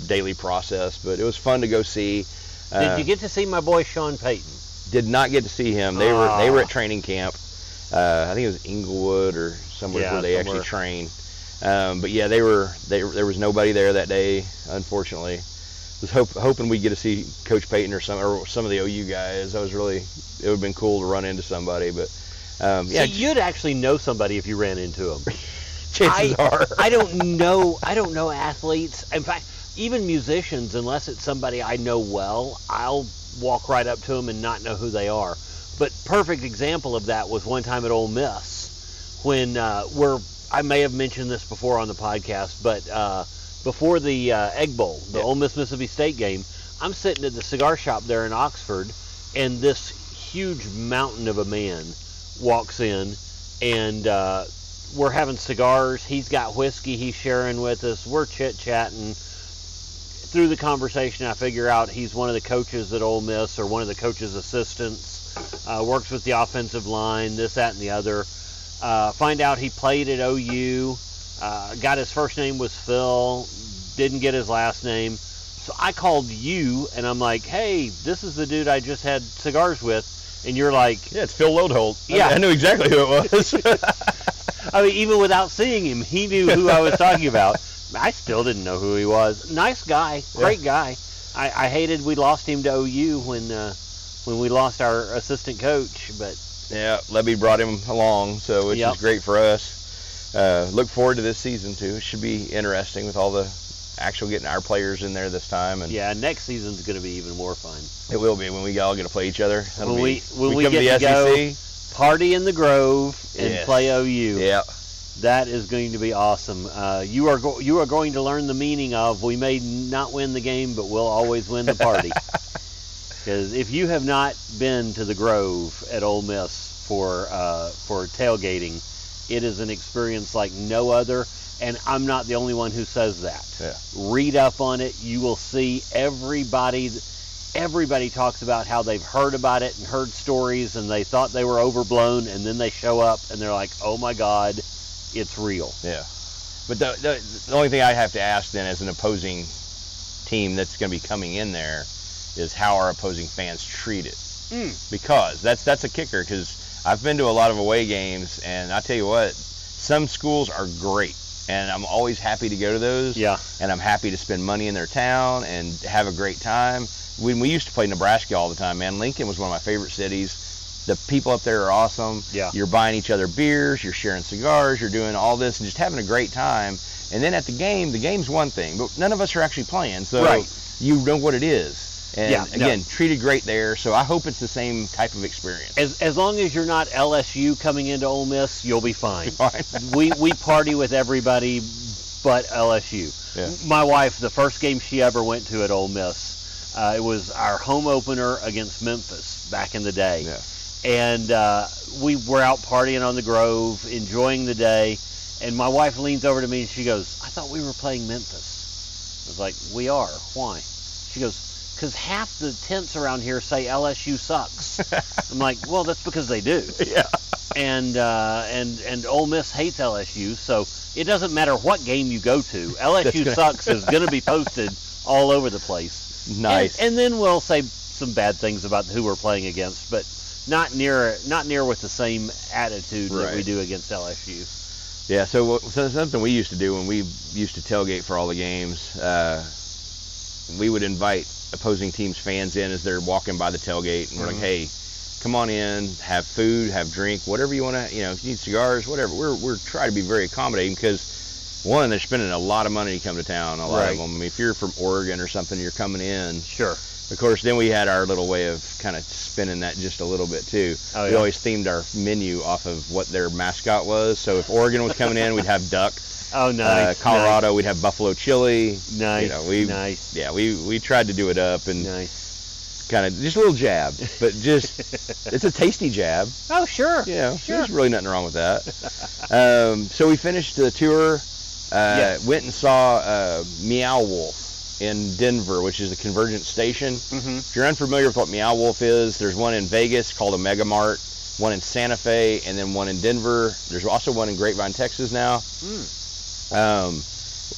daily process. But it was fun to go see. Did you get to see my boy Sean Payton? Did not get to see him. They were at training camp. I think it was Inglewood or somewhere where they actually trained. But yeah, there was nobody there that day, unfortunately. Was hoping we'd get to see Coach Payton or some of the OU guys. It would have been cool to run into somebody, but See, you'd actually know somebody if you ran into them. Chances are. I don't know athletes. In fact, even musicians, unless it's somebody I know well, I'll walk right up to them and not know who they are. But perfect example of that was one time at Ole Miss when I may have mentioned this before on the podcast, but before the Egg Bowl, the Ole Miss Mississippi State game, I'm sitting at the cigar shop there in Oxford, and this huge mountain of a man walks in, and we're having cigars. He's got whiskey he's sharing with us. We're chit-chatting. Through the conversation, I figure out he's one of the coaches at Ole Miss or one of the coach's assistants, works with the offensive line, this, that, and the other. Find out he played at OU. Got his first name was Phil, didn't get his last name. So I called you, and I'm like, hey, this is the dude I just had cigars with. And you're like... Yeah, it's Phil Loadholt. Yeah. I knew exactly who it was. I mean, even without seeing him, he knew who I was talking about. I still didn't know who he was. Nice guy, great guy. I hated we lost him to OU when we lost our assistant coach, but... Yeah, Lebby brought him along, so which is great for us. Look forward to this season too. It should be interesting with all the actual getting our players in there this time. And next season's going to be even more fun. It will be when we all get to play each other. When we come to the SEC, go party in the Grove and play OU. Yeah, that is going to be awesome. You are going to learn the meaning of we may not win the game, but we'll always win the party. Because if you have not been to the Grove at Ole Miss for tailgating, it is an experience like no other, and I'm not the only one who says that. Yeah. Read up on it. You will see everybody talks about how they've heard about it and heard stories, and they thought they were overblown, and then they show up, and they're like, oh, my God, it's real. Yeah. But the only thing I have to ask then as an opposing team that's going to be coming in there is how our opposing fans treat it. Because that's a kicker, because I've been to a lot of away games, and I tell you what, some schools are great, and I'm always happy to go to those. Yeah. And I'm happy to spend money in their town and have a great time. When we used to play Nebraska all the time, man, Lincoln was one of my favorite cities. The people up there are awesome. Yeah. You're buying each other beers, you're sharing cigars, you're doing all this and just having a great time. And then at the game's one thing, but none of us are actually playing, so you know what it is. And again, treated great there, so I hope it's the same type of experience. As long as you're not LSU coming into Ole Miss, you'll be fine. We party with everybody but LSU. Yeah. My wife, the first game she ever went to at Ole Miss, it was our home opener against Memphis back in the day. Yeah. And we were out partying on the Grove, enjoying the day, and my wife leans over to me and she goes, I thought we were playing Memphis. I was like, we are. Why? She goes, because half the tents around here say LSU sucks. I'm like, well, that's because they do. Yeah. And Ole Miss hates LSU, so it doesn't matter what game you go to. LSU sucks is going to be posted all over the place. Nice. And then we'll say some bad things about who we're playing against, but not near with the same attitude that we do against LSU. Yeah. So something we used to do when we used to tailgate for all the games, we would invite opposing teams' fans in as they're walking by the tailgate, and we're like, hey, come on in, have food, have drink, whatever you want to, if you need cigars, whatever. We're trying to be very accommodating because, one, they're spending a lot of money to come to town, a lot of them. I mean, if you're from Oregon or something, you're coming in. Sure. Of course, then we had our little way of kind of spinning that just a little bit, too. Oh, yeah. We always themed our menu off of what their mascot was. So if Oregon was coming in, we'd have duck. Oh, nice. Colorado, we'd have buffalo chili. Nice. Nice. Yeah, we tried to do it up, and nice. kind of just a little jab, but just it's a tasty jab. Oh, sure. You know, sure. There's really nothing wrong with that. So we finished the tour. Yes. Went and saw Meow Wolf in Denver, which is a Convergence station. If you're unfamiliar with what Meow Wolf is, there's one in Vegas called a Mega Mart, one in Santa Fe, and then one in Denver. There's also one in Grapevine, Texas now.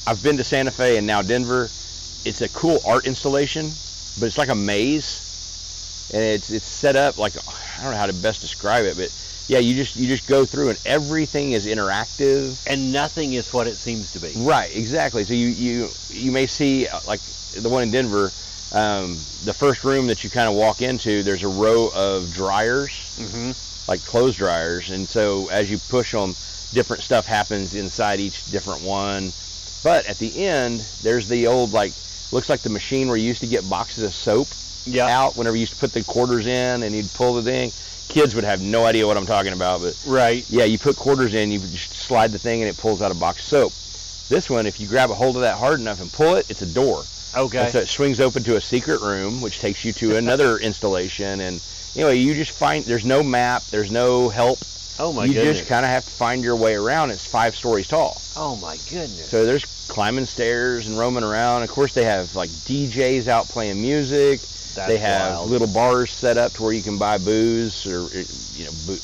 I've been to Santa Fe and now Denver. It's a cool art installation, but it's like a maze, and it's set up like, I don't know how to best describe it, but yeah, you just go through and everything is interactive. And nothing is what it seems to be. Right, exactly. So you may see, like the one in Denver, the first room that you kind of walk into, there's a row of dryers, like clothes dryers, and so as you push them, different stuff happens inside each different one. But at the end, there's the old, like, looks like the machine where you used to get boxes of soap out whenever you used to put the quarters in and you'd pull the thing. Kids would have no idea what I'm talking about, but yeah, you put quarters in, you just slide the thing and it pulls out a box of soap. This one, if you grab a hold of that hard enough and pull it, it's a door. Okay. And so it swings open to a secret room, which takes you to another installation. And anyway, you just find, there's no map, there's no help. Oh my goodness. You goodness. just kind of have to find your way around. It's 5 stories tall. Oh my goodness. So there's climbing stairs and roaming around. Of course, they have like DJs out playing music. They have wild. little bars set up to where you can buy booze or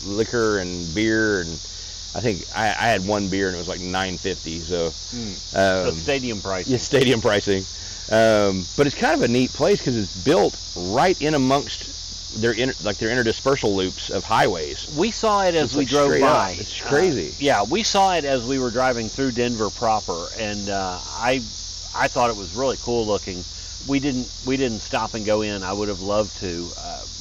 liquor and beer. And I think I had one beer and it was like $9.50. So so stadium pricing. Yeah, stadium pricing. But it's kind of a neat place because it's built right in amongst their interdispersal loops of highways. We saw it as we drove by. It's crazy. Yeah, we saw it as we were driving through Denver proper, and I thought it was really cool looking. We didn't stop and go in. I would have loved to.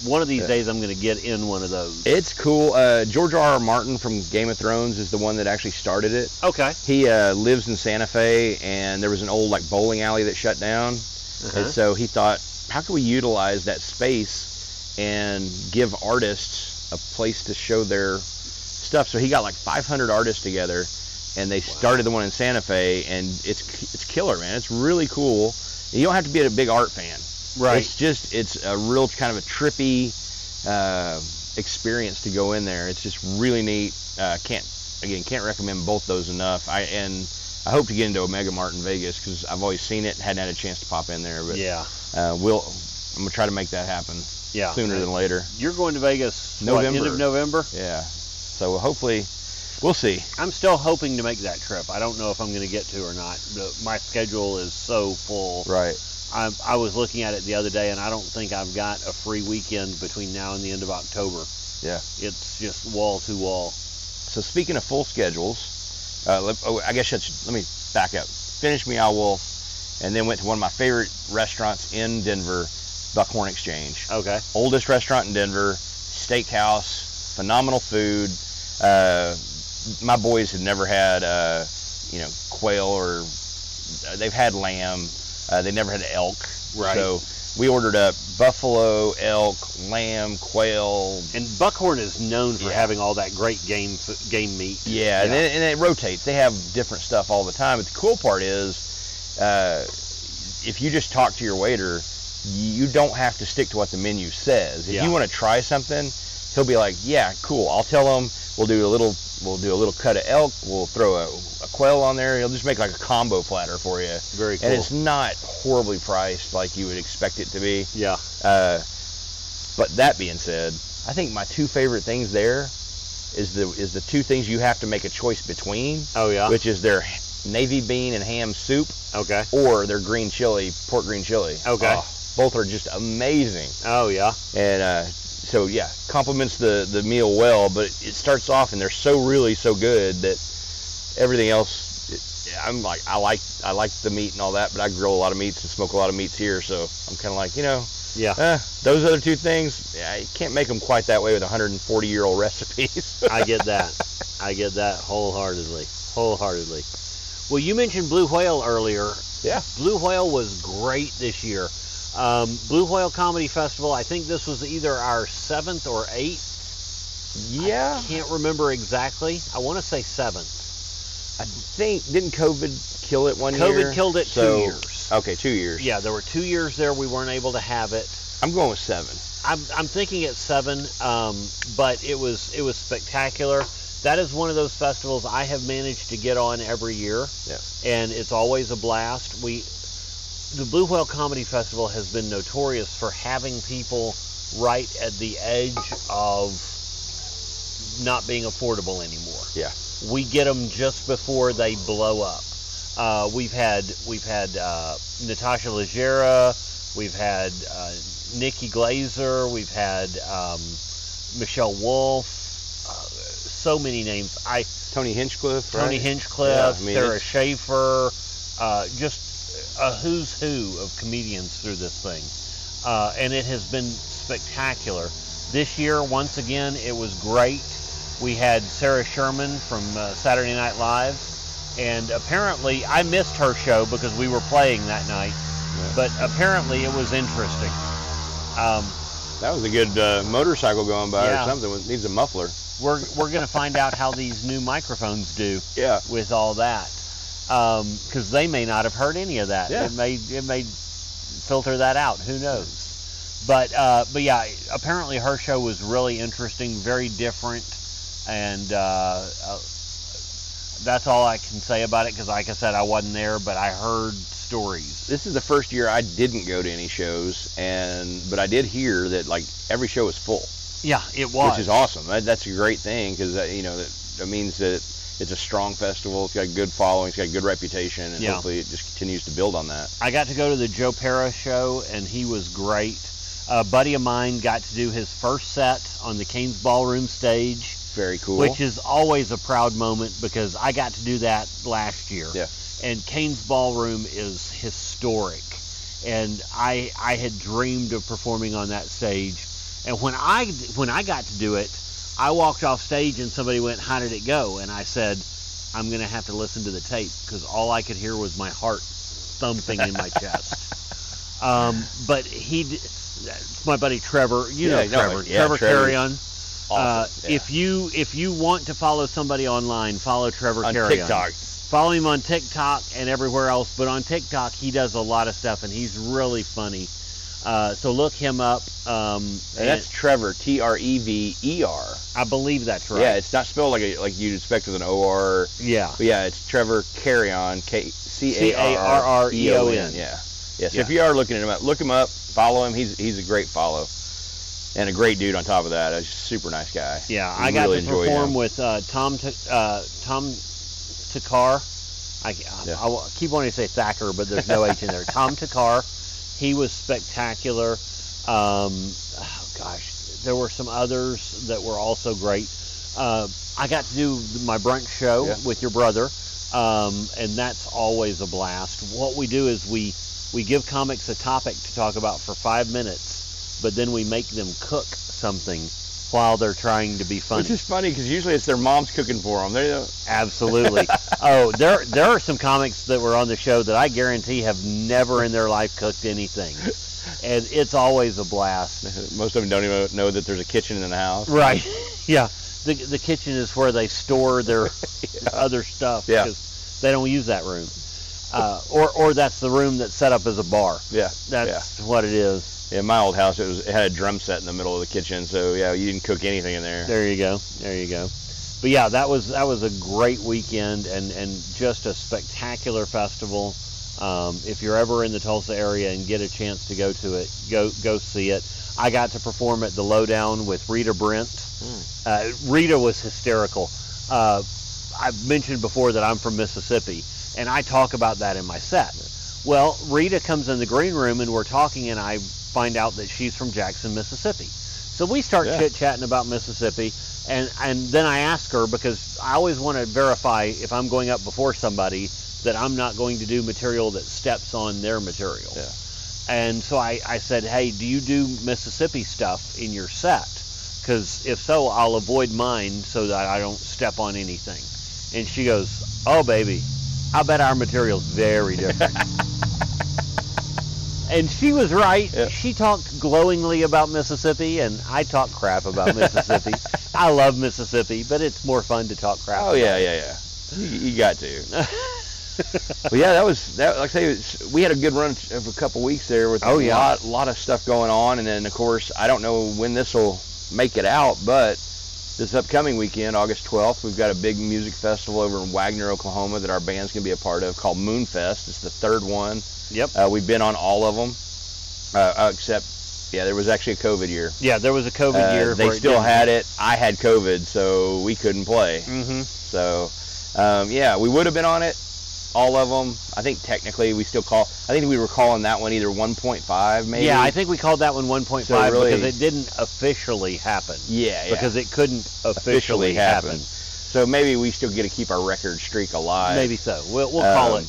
One of these days, I'm going to get in one of those. It's cool. George R.R. Martin from Game of Thrones is the one that actually started it. Okay. He lives in Santa Fe, and there was an old like bowling alley that shut down, and so he thought, how can we utilize that space and give artists a place to show their stuff? So he got like 500 artists together, and they started the one in Santa Fe, and it's killer, man. It's really cool. You don't have to be a big art fan. Right. It's a real kind of a trippy experience to go in there. It's just really neat. Can't recommend both those enough. I hope to get into a Mega Mart in Vegas because I've always seen it and hadn't had a chance to pop in there. But yeah, I'm gonna try to make that happen. Yeah, sooner than later. You're going to Vegas November. End of November? Yeah. So hopefully, we'll see. I'm still hoping to make that trip. I don't know if I'm going to get to or not. My schedule is so full. Right. I was looking at it the other day, and I don't think I've got a free weekend between now and the end of October. Yeah. It's just wall to wall. So speaking of full schedules, I guess let me back up. Finished Meow Wolf, and then went to one of my favorite restaurants in Denver, Buckhorn Exchange. Okay. Oldest restaurant in Denver, steakhouse, phenomenal food. My boys had never had, quail or they've had lamb. They never had elk. Right. So we ordered up buffalo, elk, lamb, quail. And Buckhorn is known for having all that great game meat. Yeah, and it rotates. They have different stuff all the time. But the cool part is, if you just talk to your waiter, you don't have to stick to what the menu says. If you want to try something, he'll be like, "Yeah, cool." I'll tell him we'll do a little cut of elk. We'll throw a quail on there. He'll just make like a combo platter for you. Very cool. And it's not horribly priced like you would expect it to be. Yeah. But that being said, I think my two favorite things there is the two things you have to make a choice between. Oh yeah. Which is their navy bean and ham soup. Okay. Or their pork green chili. Okay. Both are just amazing. Oh yeah. And so yeah, complements the meal well, but it starts off and they're so good that everything else, I'm like, I like the meat and all that, but I grill a lot of meats and smoke a lot of meats here, so I'm kind of like, those other two things, you can't make them quite that way with 140-year-old recipes. I get that wholeheartedly. Well, you mentioned Blue Whale earlier. Yeah. Blue Whale was great this year. Blue Whale Comedy Festival, I think this was either our 7th or 8th. Yeah. I can't remember exactly. I want to say 7th. I think, didn't COVID kill it one year? COVID killed it 2 years. Okay, 2 years. Yeah, there were 2 years there we weren't able to have it. I'm going with 7. I'm thinking it's 7, but it was spectacular. That is one of those festivals I have managed to get on every year, and it's always a blast. The Blue Whale Comedy Festival has been notorious for having people right at the edge of not being affordable anymore. Yeah. We get them just before they blow up. We've had Natasha Leggera, we've had Nikki Glazer, we've had Michelle Wolf, so many names. Tony Hinchcliffe, right? Tony Hinchcliffe, Sarah Schaefer, just a who's who of comedians through this thing. And it has been spectacular. This year, once again, it was great. We had Sarah Sherman from Saturday Night Live, and apparently I missed her show because we were playing that night, but apparently it was interesting. That was a good motorcycle going by or something. It needs a muffler. We're going to find out how these new microphones do with all that, because they may not have heard any of that. It may filter that out. Who knows? But yeah, apparently her show was really interesting, very different, and that's all I can say about it, because like I said, I wasn't there, but I heard stories. This is the first year I didn't go to any shows, but I did hear that like every show was full. Yeah, it was. Which is awesome. That's a great thing, because that means that it's a strong festival. It's got a good following. It's got a good reputation, and hopefully it just continues to build on that. I got to go to the Joe Pera show, and he was great. A buddy of mine got to do his first set on the Cain's Ballroom stage. Very cool. Which is always a proud moment, because I got to do that last year. Yeah. And Cain's Ballroom is historic, and I had dreamed of performing on that stage. And when I got to do it, I walked off stage and somebody went, "How did it go?" And I said, "I'm going to have to listen to the tape," because all I could hear was my heart thumping in my chest. But it's my buddy Trevor. Trevor. Trevor Carrion. Awesome. If you want to follow somebody online, follow Trevor Carrion. On TikTok. Follow him on TikTok and everywhere else. But on TikTok, he does a lot of stuff, and he's really funny. So look him up. And that's Trevor, Trever. I believe that's right. Yeah, it's not spelled like you'd expect with an O-R. Yeah. But yeah, it's Trevor Carrion, Carrereon. Yeah. So if you are looking at him up, look him up, follow him. He's a great follow. And a great dude on top of that. A super nice guy. Yeah, I got to perform with Tom Cigar. I keep wanting to say Thacker, but there's no H in there. Tom Cigar. He was spectacular. There were some others that were also great. I got to do my brunch show with your brother, and that's always a blast. What we do is we give comics a topic to talk about for 5 minutes, but then we make them cook something while they're trying to be funny. Which is funny, because usually it's their mom's cooking for them. Absolutely. Oh, there are some comics that were on the show that I guarantee have never in their life cooked anything. And it's always a blast. Most of them don't even know that there's a kitchen in the house. Right. Yeah. The kitchen is where they store their other stuff. Yeah. Because they don't use that room. Or that's the room that's set up as a bar. Yeah. That's what it is. Yeah, my old house, it had a drum set in the middle of the kitchen, so yeah, you didn't cook anything in there. There you go. But yeah, that was a great weekend, and just a spectacular festival. If you're ever in the Tulsa area and get a chance to go to it, go see it. I got to perform at the Lowdown with Rita Brent. Rita was hysterical. I've mentioned before that I'm from Mississippi, and I talk about that in my set. Well, Rita comes in the green room, and we're talking, and I find out that she's from Jackson, Mississippi. So we start chit-chatting about Mississippi, and then I ask her, because I always want to verify if I'm going up before somebody that I'm not going to do material that steps on their material. Yeah. And so I said, "Hey, do you do Mississippi stuff in your set? Because if so, I'll avoid mine so that I don't step on anything." And she goes, "Oh, baby, I bet our material's very different." And she was right. Yeah. She talked glowingly about Mississippi, and I talk crap about Mississippi. I love Mississippi, but it's more fun to talk crap about. Yeah. You got to. But yeah, that was that. Like I say, we had a good run of a couple weeks there with a lot of stuff going on, and then of course I don't know when this will make it out, but this upcoming weekend, August 12th, we've got a big music festival over in Wagner, Oklahoma that our band's going to be a part of called MoonFest. It's the third one. Yep. We've been on all of them, except, there was actually a COVID year. Yeah, there was a COVID year. They still had it. I had COVID, so we couldn't play. Mm-hmm. So, we would have been on it, all of them. I think technically we still I think we were calling that one either 1.5 maybe. Yeah, I think we called that one 1.5 because it didn't officially happen. Yeah. Because it couldn't officially happen. So maybe we still get to keep our record streak alive. Maybe so. We'll call it.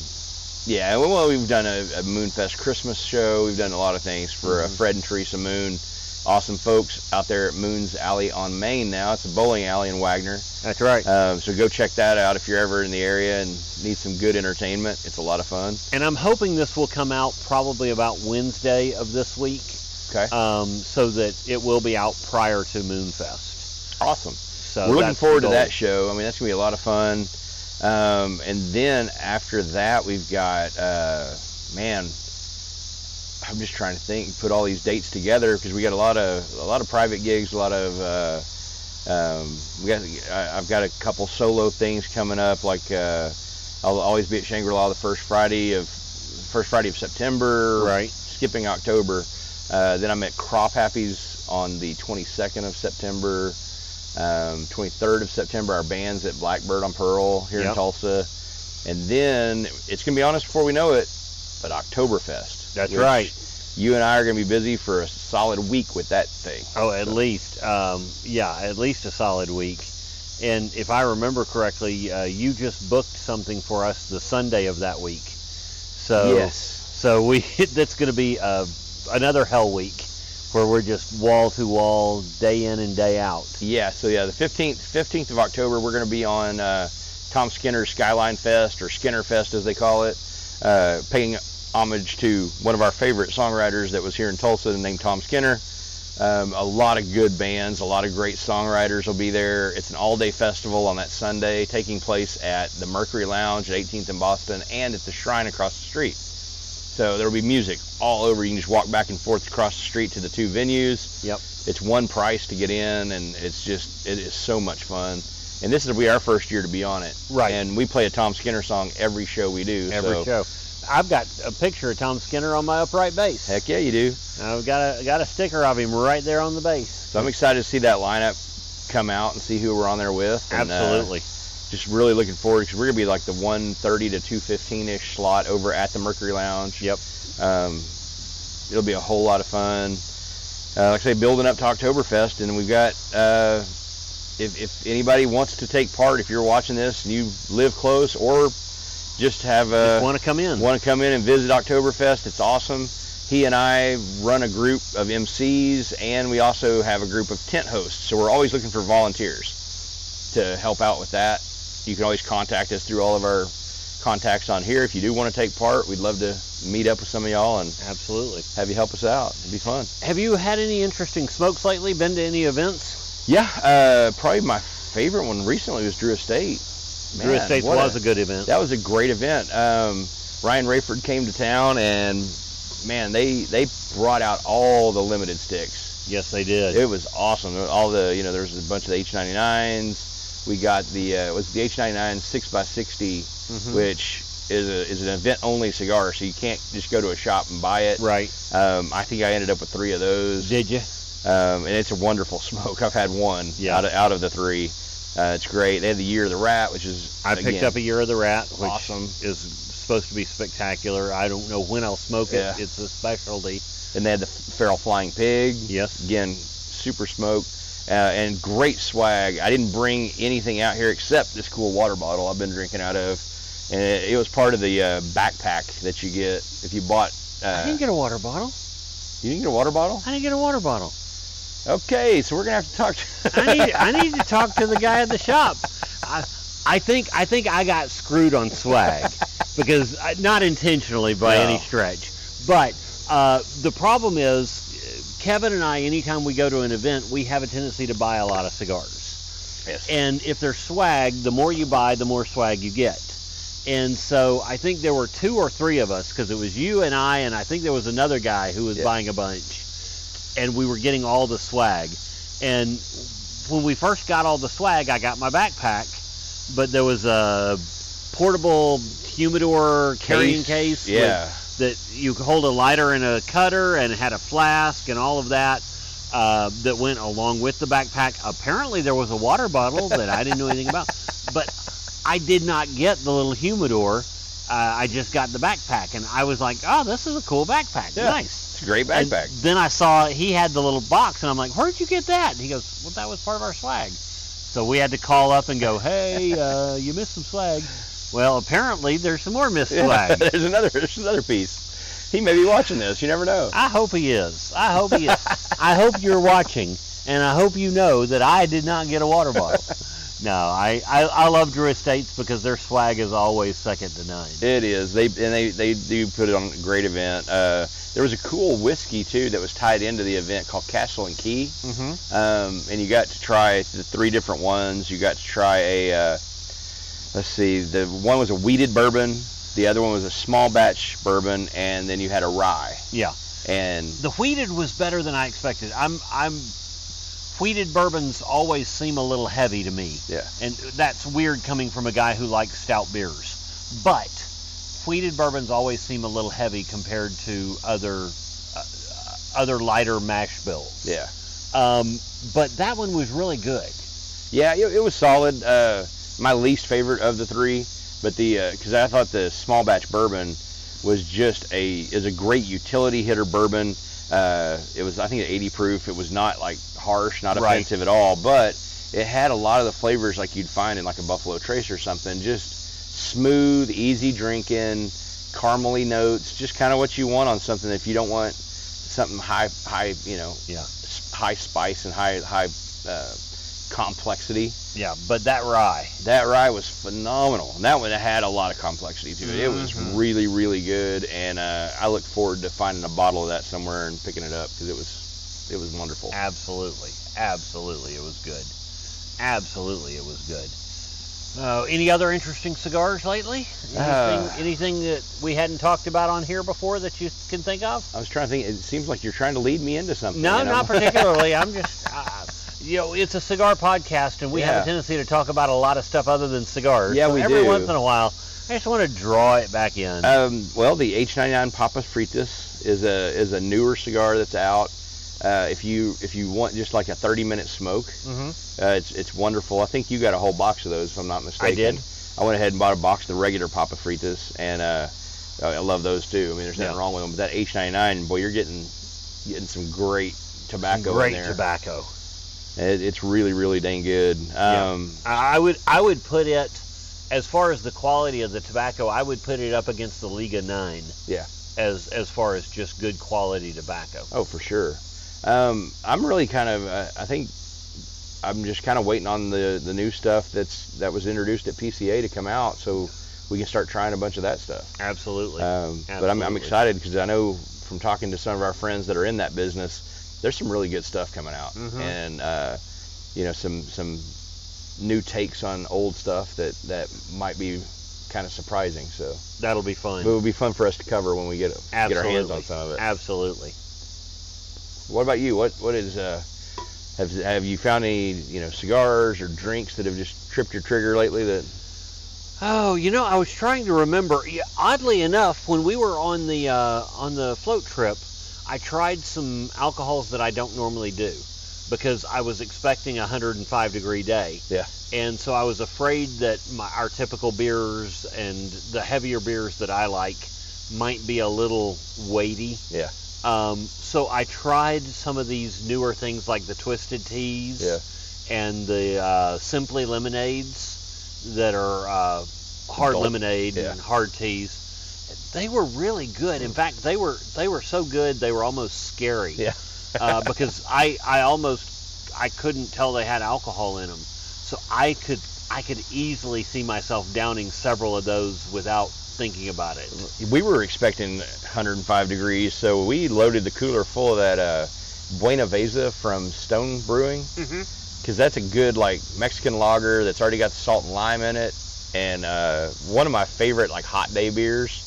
Yeah, well, we've done a MoonFest Christmas show. We've done a lot of things for Fred and Teresa Moon. Awesome folks out there at Moon's Alley on Main now. It's a bowling alley in Wagner. That's right. So go check that out if you're ever in the area and need some good entertainment. It's a lot of fun. And I'm hoping this will come out probably about Wednesday of this week. Okay. So that it will be out prior to MoonFest. Awesome. So we're looking forward to that show. I mean, that's going to be a lot of fun. And then after that, we've got, I'm just trying to put all these dates together because we got a lot of private gigs, a lot of, I've got a couple solo things coming up. Like I'll always be at Shangri-La the first Friday of September. Right. Skipping October. Then I'm at Crop Happy's on the 22nd of September. 23rd of September, our band's at Blackbird on Pearl here in Tulsa. And then it's going to be on us before we know it, but Oktoberfest. That's right. You and I are going to be busy for a solid week with that thing. Oh, at least. At least a solid week. And if I remember correctly, you just booked something for us the Sunday of that week. So, yes. So that's going to be another hell week where we're just wall to wall, day in and day out. Yeah, so the 15th of October, we're going to be on Tom Skinner's Skyline Fest, or Skinner Fest as they call it, paying homage to one of our favorite songwriters that was here in Tulsa named Tom Skinner. A lot of good bands, a lot of great songwriters will be there. It's an all-day festival on that Sunday, taking place at the Mercury Lounge at 18th and Boston and at the Shrine across the street. So there will be music all over. You can just walk back and forth across the street to the two venues. Yep. It's one price to get in, and it is so much fun. And this will be our first year to be on it. Right. And we play a Tom Skinner song every show we do. Every show. I've got a picture of Tom Skinner on my upright bass. Heck yeah, you do. I've got a sticker of him right there on the bass. So I'm excited to see that lineup come out and see who we're on there with. And, absolutely. Just really looking forward, because we're going to be like the 1:30 to 2:15-ish slot over at the Mercury Lounge. Yep. It'll be a whole lot of fun. Like I say, building up to Oktoberfest, and we've got, if anybody wants to take part, if you're watching this and you live close, or just want to come in and visit Oktoberfest, it's awesome. He and I run a group of MCs, and we also have a group of tent hosts, so we're always looking for volunteers to help out with that. You can always contact us through all of our contacts on here. If you do want to take part, we'd love to meet up with some of y'all and absolutely have you help us out. It'd be fun. Have you had any interesting smokes lately? Been to any events? Yeah, probably my favorite one recently was Drew Estate. Drew Estate was a good event. That was a great event. Ryan Rayford came to town, and man, they brought out all the limited sticks. Yes, they did. It was awesome. All the, there was a bunch of the H99s. We got the the H99 6x60, which is an event-only cigar, so you can't just go to a shop and buy it. Right. I think I ended up with 3 of those. Did you? And it's a wonderful smoke. I've had one out of the 3. It's great. They had the Year of the Rat, which is, I picked up a Year of the Rat, which awesome. Is supposed to be spectacular. I don't know when I'll smoke it. It's a specialty. And they had the Ferrel Flying Pig. Yes. Again, super smoke. And great swag. I didn't bring anything out here except this cool water bottle I've been drinking out of. And it was part of the backpack that you get if you bought... I didn't get a water bottle. You didn't get a water bottle? I didn't get a water bottle. Okay, so we're going to have to talk to... I need to talk to the guy at the shop. I think I got screwed on swag. Because, not intentionally by any stretch. But the problem is... Kevin and I, anytime we go to an event, we have a tendency to buy a lot of cigars. Yes. And if they're swag, the more you buy, the more swag you get. And so I think there were 2 or 3 of us, because it was you and I think there was another guy who was buying a bunch. And we were getting all the swag. And when we first got all the swag, I got my backpack, but there was a portable humidor carrying case that you could hold a lighter and a cutter, and it had a flask and all of that that went along with the backpack. Apparently there was a water bottle that I didn't know anything about, but I did not get the little humidor. I just got the backpack, and I was like, oh, this is a cool backpack. Yeah. Nice. It's a great backpack. And then I saw he had the little box, and I'm like, where'd you get that? And he goes, well, that was part of our swag. So we had to call up and go, hey, you missed some swag. Well, apparently there's some more missed swag. There's another piece. He may be watching this. You never know. I hope he is. I hope you're watching, and I hope you know that I did not get a water bottle. No, I love Drew Estates because their swag is always second to none. It is. They do put it on a great event. There was a cool whiskey too that was tied into the event called Castle and Key. Mm-hmm. And you got to try the 3 different ones. You got to try a let's see, the one was a wheated bourbon, the other one was a small batch bourbon, and then you had a rye. Yeah. And the wheated was better than I expected. Wheated bourbons always seem a little heavy to me. Yeah. And that's weird coming from a guy who likes stout beers. But wheated bourbons always seem a little heavy compared to other lighter mash bills. Yeah. But that one was really good. Yeah, it was solid. My least favorite of the 3, but because I thought the small batch bourbon was just a great utility hitter bourbon. It was, I think, at 80 proof. It was not like harsh, not offensive at all, but it had a lot of the flavors like you'd find in like a Buffalo Trace or something. Just smooth, easy drinking, caramely notes, just kind of what you want on something. If you don't want something high, high spice and high complexity. Yeah, but that rye was phenomenal. And that one had a lot of complexity to it. Mm-hmm. It was really, really good, and I look forward to finding a bottle of that somewhere and picking it up because it was wonderful. Absolutely, it was good. Absolutely, it was good. Any other interesting cigars lately? Anything that we hadn't talked about on here before that you can think of? I was trying to think. It seems like you're trying to lead me into something. No, not particularly. I'm just, it's a cigar podcast, and we have a tendency to talk about a lot of stuff other than cigars. Yeah, so we every do. once in a while, I just want to draw it back in. Well, the H99 Papas Fritas is a newer cigar that's out. If you want just like a 30-minute smoke, it's wonderful. I think you got a whole box of those, if I'm not mistaken. I did. I went ahead and bought a box of the regular Papa Fritas, and I love those too. I mean, there's nothing wrong with them. But that H99, boy, you're getting some great tobacco in there. Great tobacco. It's really, really dang good. I would put it, as far as the quality of the tobacco, I would put it up against the Liga 9. Yeah. As far as just good quality tobacco. Oh, for sure. I'm really kind of, I think I'm just kind of waiting on the new stuff that was introduced at PCA to come out, so we can start trying a bunch of that stuff. Absolutely. But I'm excited because I know from talking to some of our friends that are in that business, there's some really good stuff coming out, and some new takes on old stuff that might be kind of surprising. So that'll be fun. It will be fun for us to cover when we get our hands on some of it. Absolutely. What about you? What is have you found any cigars or drinks that have just tripped your trigger lately? That I was trying to remember. Oddly enough, when we were on the float trip, I tried some alcohols that I don't normally do because I was expecting a 105-degree day. Yeah. And so I was afraid that our typical beers and the heavier beers that I like might be a little weighty. Yeah. So I tried some of these newer things like the Twisted Teas and the Simply Lemonades that are hard lemonade and hard teas. They were really good. In fact, they were so good they were almost scary. Yeah. Because I couldn't tell they had alcohol in them. So I could easily see myself downing several of those without thinking about it. We were expecting 105 degrees, so we loaded the cooler full of that Buena Vesa from Stone Brewing, because that's a good like Mexican lager that's already got the salt and lime in it. and one of my favorite like hot day beers.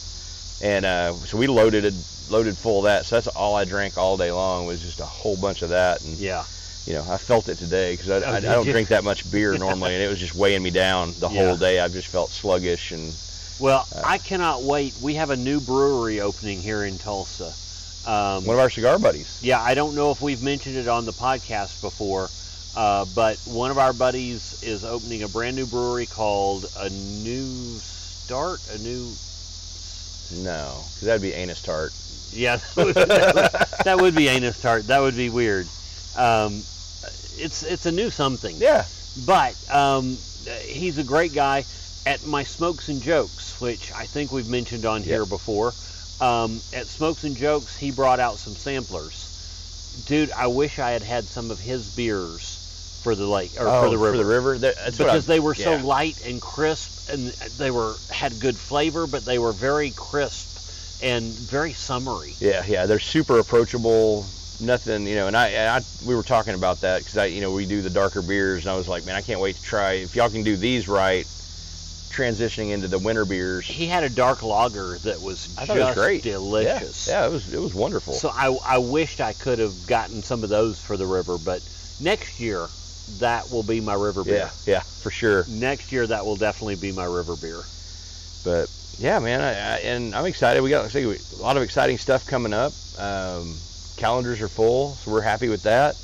And so we loaded full of that. So that's all I drank all day long was just a whole bunch of that. And yeah, you know, I felt it today because I don't drink that much beer normally, and it was just weighing me down the whole day. I just felt sluggish. And well, I cannot wait. We have a new brewery opening here in Tulsa. One of our cigar buddies. Yeah, I don't know if we've mentioned it on the podcast before, but one of our buddies is opening a brand new brewery called No, because that'd be Anus Tart. Yeah, that would be Anus Tart. That would be weird. It's a new something. Yeah. But he's a great guy. At my Smokes and Jokes, which I think we've mentioned on here before, at Smokes and Jokes, he brought out some samplers. Dude, I wish I had some of his beers for the lake or for the river. For the river, that's because they were so light and crisp, and they had good flavor, but they were very crisp and very summery. Yeah, they're super approachable. Nothing, you know, and we were talking about that because we do the darker beers, and I was like, man, I can't wait to try. If y'all can do these right, transitioning into the winter beers. He had a dark lager that was great. Delicious. Yeah, it was wonderful. So I wished I could have gotten some of those for the river, but next year that will be my river beer. Yeah, for sure. Next year that will definitely be my river beer. But yeah, man, and I'm excited. We got a lot of exciting stuff coming up. Calendars are full, so we're happy with that.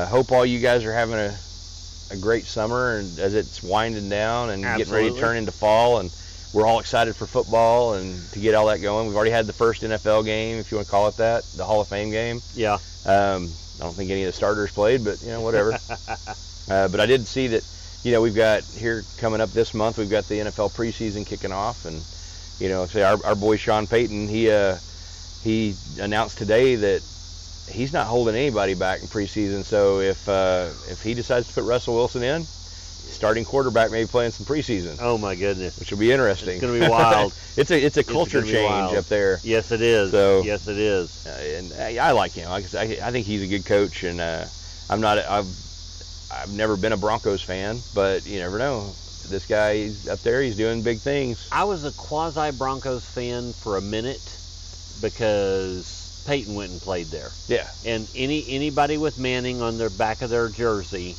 Hope all you guys are having a great summer, and as it's winding down and getting ready to turn into fall, and we're all excited for football and to get all that going. We've already had the first NFL game, if you want to call it that, the Hall of Fame game. Yeah. I don't think any of the starters played, but whatever. But I did see that, we've got here coming up this month, we've got the NFL preseason kicking off, and say our boy Sean Payton, he announced today that he's not holding anybody back in preseason. So if he decides to put Russell Wilson in, starting quarterback, maybe playing some preseason. Oh my goodness, which will be interesting. It's going to be wild. it's a culture change up there. Yes, it is. So yes, it is. And I like him. I think he's a good coach, and I've never been a Broncos fan, but you never know. This guy, he's up there, he's doing big things. I was a quasi Broncos fan for a minute because Peyton went and played there. Yeah. And anybody with Manning on their back of their jersey,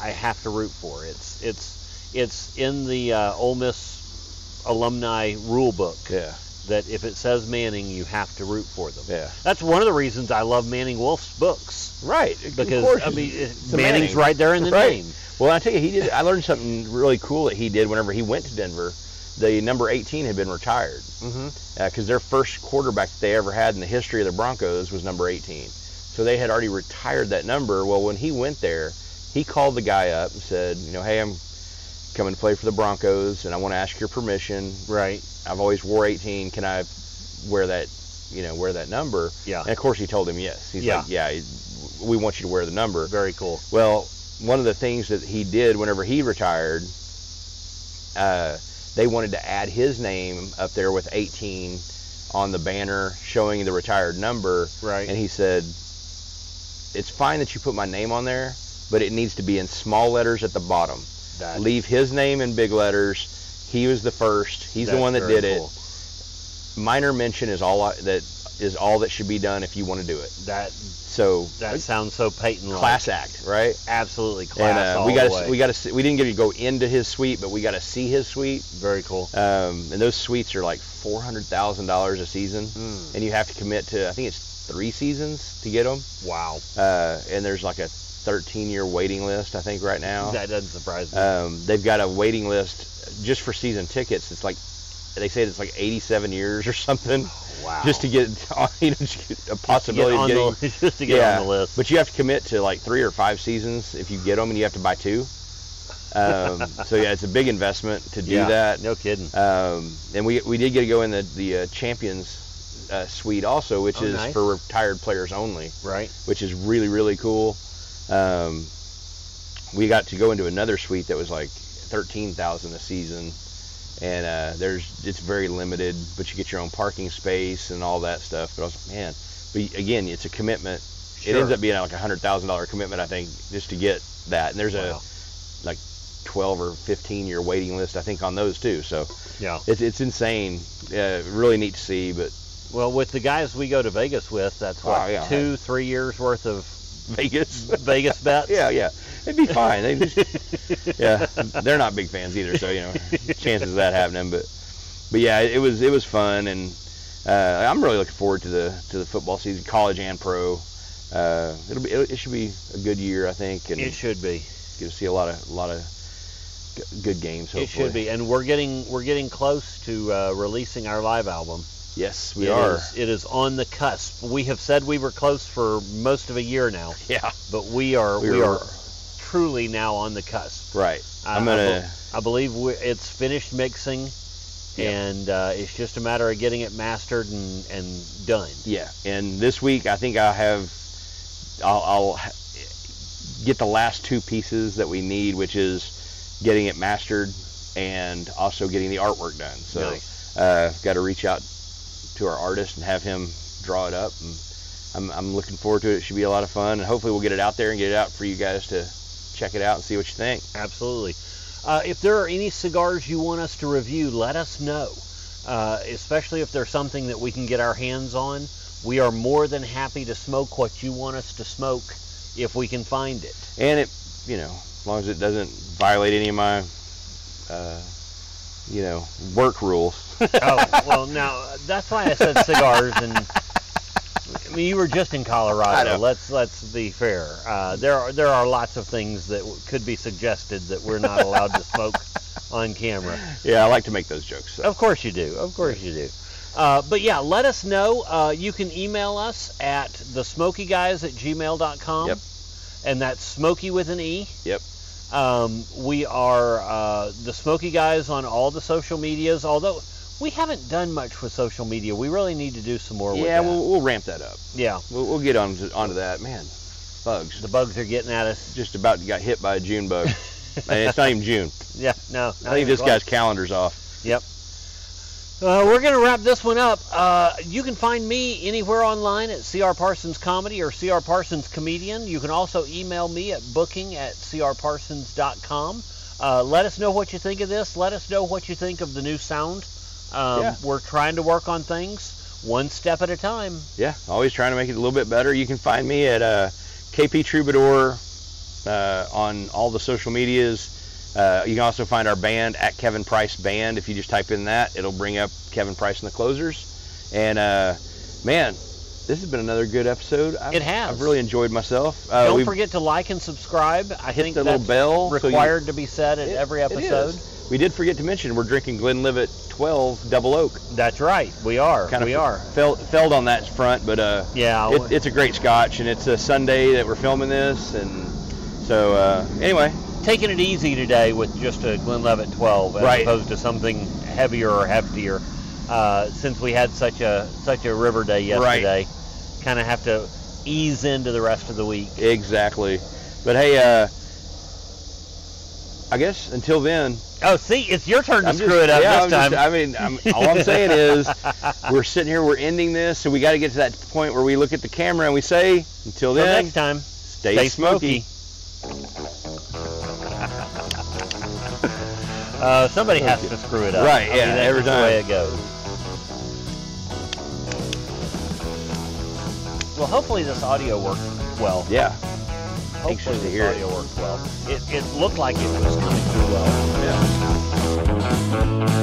I have to root for. It's in the Ole Miss alumni rule book. Yeah. That if it says Manning, you have to root for them. Yeah. That's one of the reasons I love Manning Wolf's books. Right. Because of course, Manning's Manning. right there in the name. Well, I tell you, I learned something really cool that he did whenever he went to Denver. The number 18 had been retired because their first quarterback that they ever had in the history of the Broncos was number 18. So they had already retired that number. Well, when he went there, he called the guy up and said, hey, I'm coming to play for the Broncos, and I want to ask your permission. Right. I've always wore 18. Can I wear that number? Yeah. And of course he told him yes. He's like, yeah, we want you to wear the number. Very cool. Well, one of the things that he did whenever he retired, they wanted to add his name up there with 18 on the banner showing the retired number. Right. And he said, it's fine that you put my name on there, but it needs to be in small letters at the bottom. Leave his name in big letters. He was the first. He's the one that did it. Minor mention is all that should be done if you want to do it. That sounds so Peyton-like. Class act, right? Absolutely class. And we didn't get to go into his suite, but we got to see his suite. Very cool. And those suites are like $400,000 a season, and you have to commit to, I think it's 3 seasons to get them. Wow. And there's like a 13-year waiting list, I think, right now. That doesn't surprise me. They've got a waiting list just for season tickets. It's like, they say it's like 87 years or something. Wow. Just to get a possibility of getting just to get on the list. But you have to commit to like 3 or 5 seasons if you get them, and you have to buy 2. So yeah, it's a big investment to do that. No kidding. And we did get to go in the Champions suite also, which is nice. for retired players only. Right. Which is really, really cool. We got to go into another suite that was like $13,000 a season, and it's very limited, but you get your own parking space and all that stuff. But I was like, man, but again, it's a commitment. Sure. It ends up being like $100,000 commitment, I think, just to get that. And there's like 12 or 15 year waiting list, I think, on those too. So yeah, it's insane. Really neat to see. But well, with the guys we go to Vegas with, that's what 2-3 years worth of Vegas bets. Yeah, it'd be fine. They just, yeah, they're not big fans either, so chances of that happening. But yeah, it was fun, and I'm really looking forward to the football season, college and pro. It should be a good year, I think, and it should be. Get to see a lot of good games. Hopefully. It should be, and we're getting close to releasing our live album. Yes, we are. It is on the cusp. We have said we were close for most of a year now. Yeah, but we are truly now on the cusp. Right. I believe it's finished mixing. Yep. And it's just a matter of getting it mastered and done. Yeah, and this week I think I'll get the last 2 pieces that we need, which is getting it mastered and also getting the artwork done. So nice. Got to reach out to our artist and have him draw it up. And I'm looking forward to it. It should be a lot of fun, and hopefully we'll get it out there and get it out for you guys to check it out and see what you think. Absolutely. If there are any cigars you want us to review, let us know, especially if there's something that we can get our hands on. We are more than happy to smoke what you want us to smoke if we can find it. And it, as long as it doesn't violate any of my, work rules. Oh, well, now, that's why I said cigars, and I mean, you were just in Colorado. Let's be fair. There are lots of things that could be suggested that we're not allowed to smoke on camera. Yeah, I like to make those jokes. So. Of course you do. But yeah, let us know. You can email us at thesmokyguys@gmail.com. Yep. And that's Smokey with an E. Yep. We are the Smokey Guys on all the social medias, although we haven't done much with social media. We really need to do some more with that. Yeah, we'll ramp that up. Yeah. We'll get onto that. Man, bugs. The bugs are getting at us. Just about got hit by a June bug. And it's not even June. Yeah, no. I think this guy's calendar's off. Yep. We're going to wrap this one up. You can find me anywhere online at CR Parsons Comedy or CR Parsons Comedian. You can also email me at booking@crparsons.com. Let us know what you think of this. Let us know what you think of the new sound. We're trying to work on things one step at a time. Yeah, always trying to make it a little bit better. You can find me at KP Troubadour on all the social medias. You can also find our band at Kevin Price Band. If you just type in that, it'll bring up Kevin Price and the Closers. And man, this has been another good episode. It has. I've really enjoyed myself. Don't forget to like and subscribe. I think the little bell required to be said at every episode. We did forget to mention we're drinking Glenlivet 12 Double Oak. That's right. We are. Failed on that front, but yeah, it's a great Scotch, and it's a Sunday that we're filming this, and so anyway. Taking it easy today with just a Glenlivet 12 as opposed to something heavier or heftier. Since we had such a river day yesterday, kind of have to ease into the rest of the week. Exactly. But hey, I guess until then. Oh, see, it's your turn to screw it up this time. All I'm saying is we're sitting here, we're ending this, so we got to get to that point where we look at the camera and we say, until then, next time, stay smoky. Somebody has to screw it up. Right, yeah, that's every time. the way it goes. Well, hopefully this audio works well. Yeah. Hopefully this audio works well. It looked like it was coming through well. Yeah.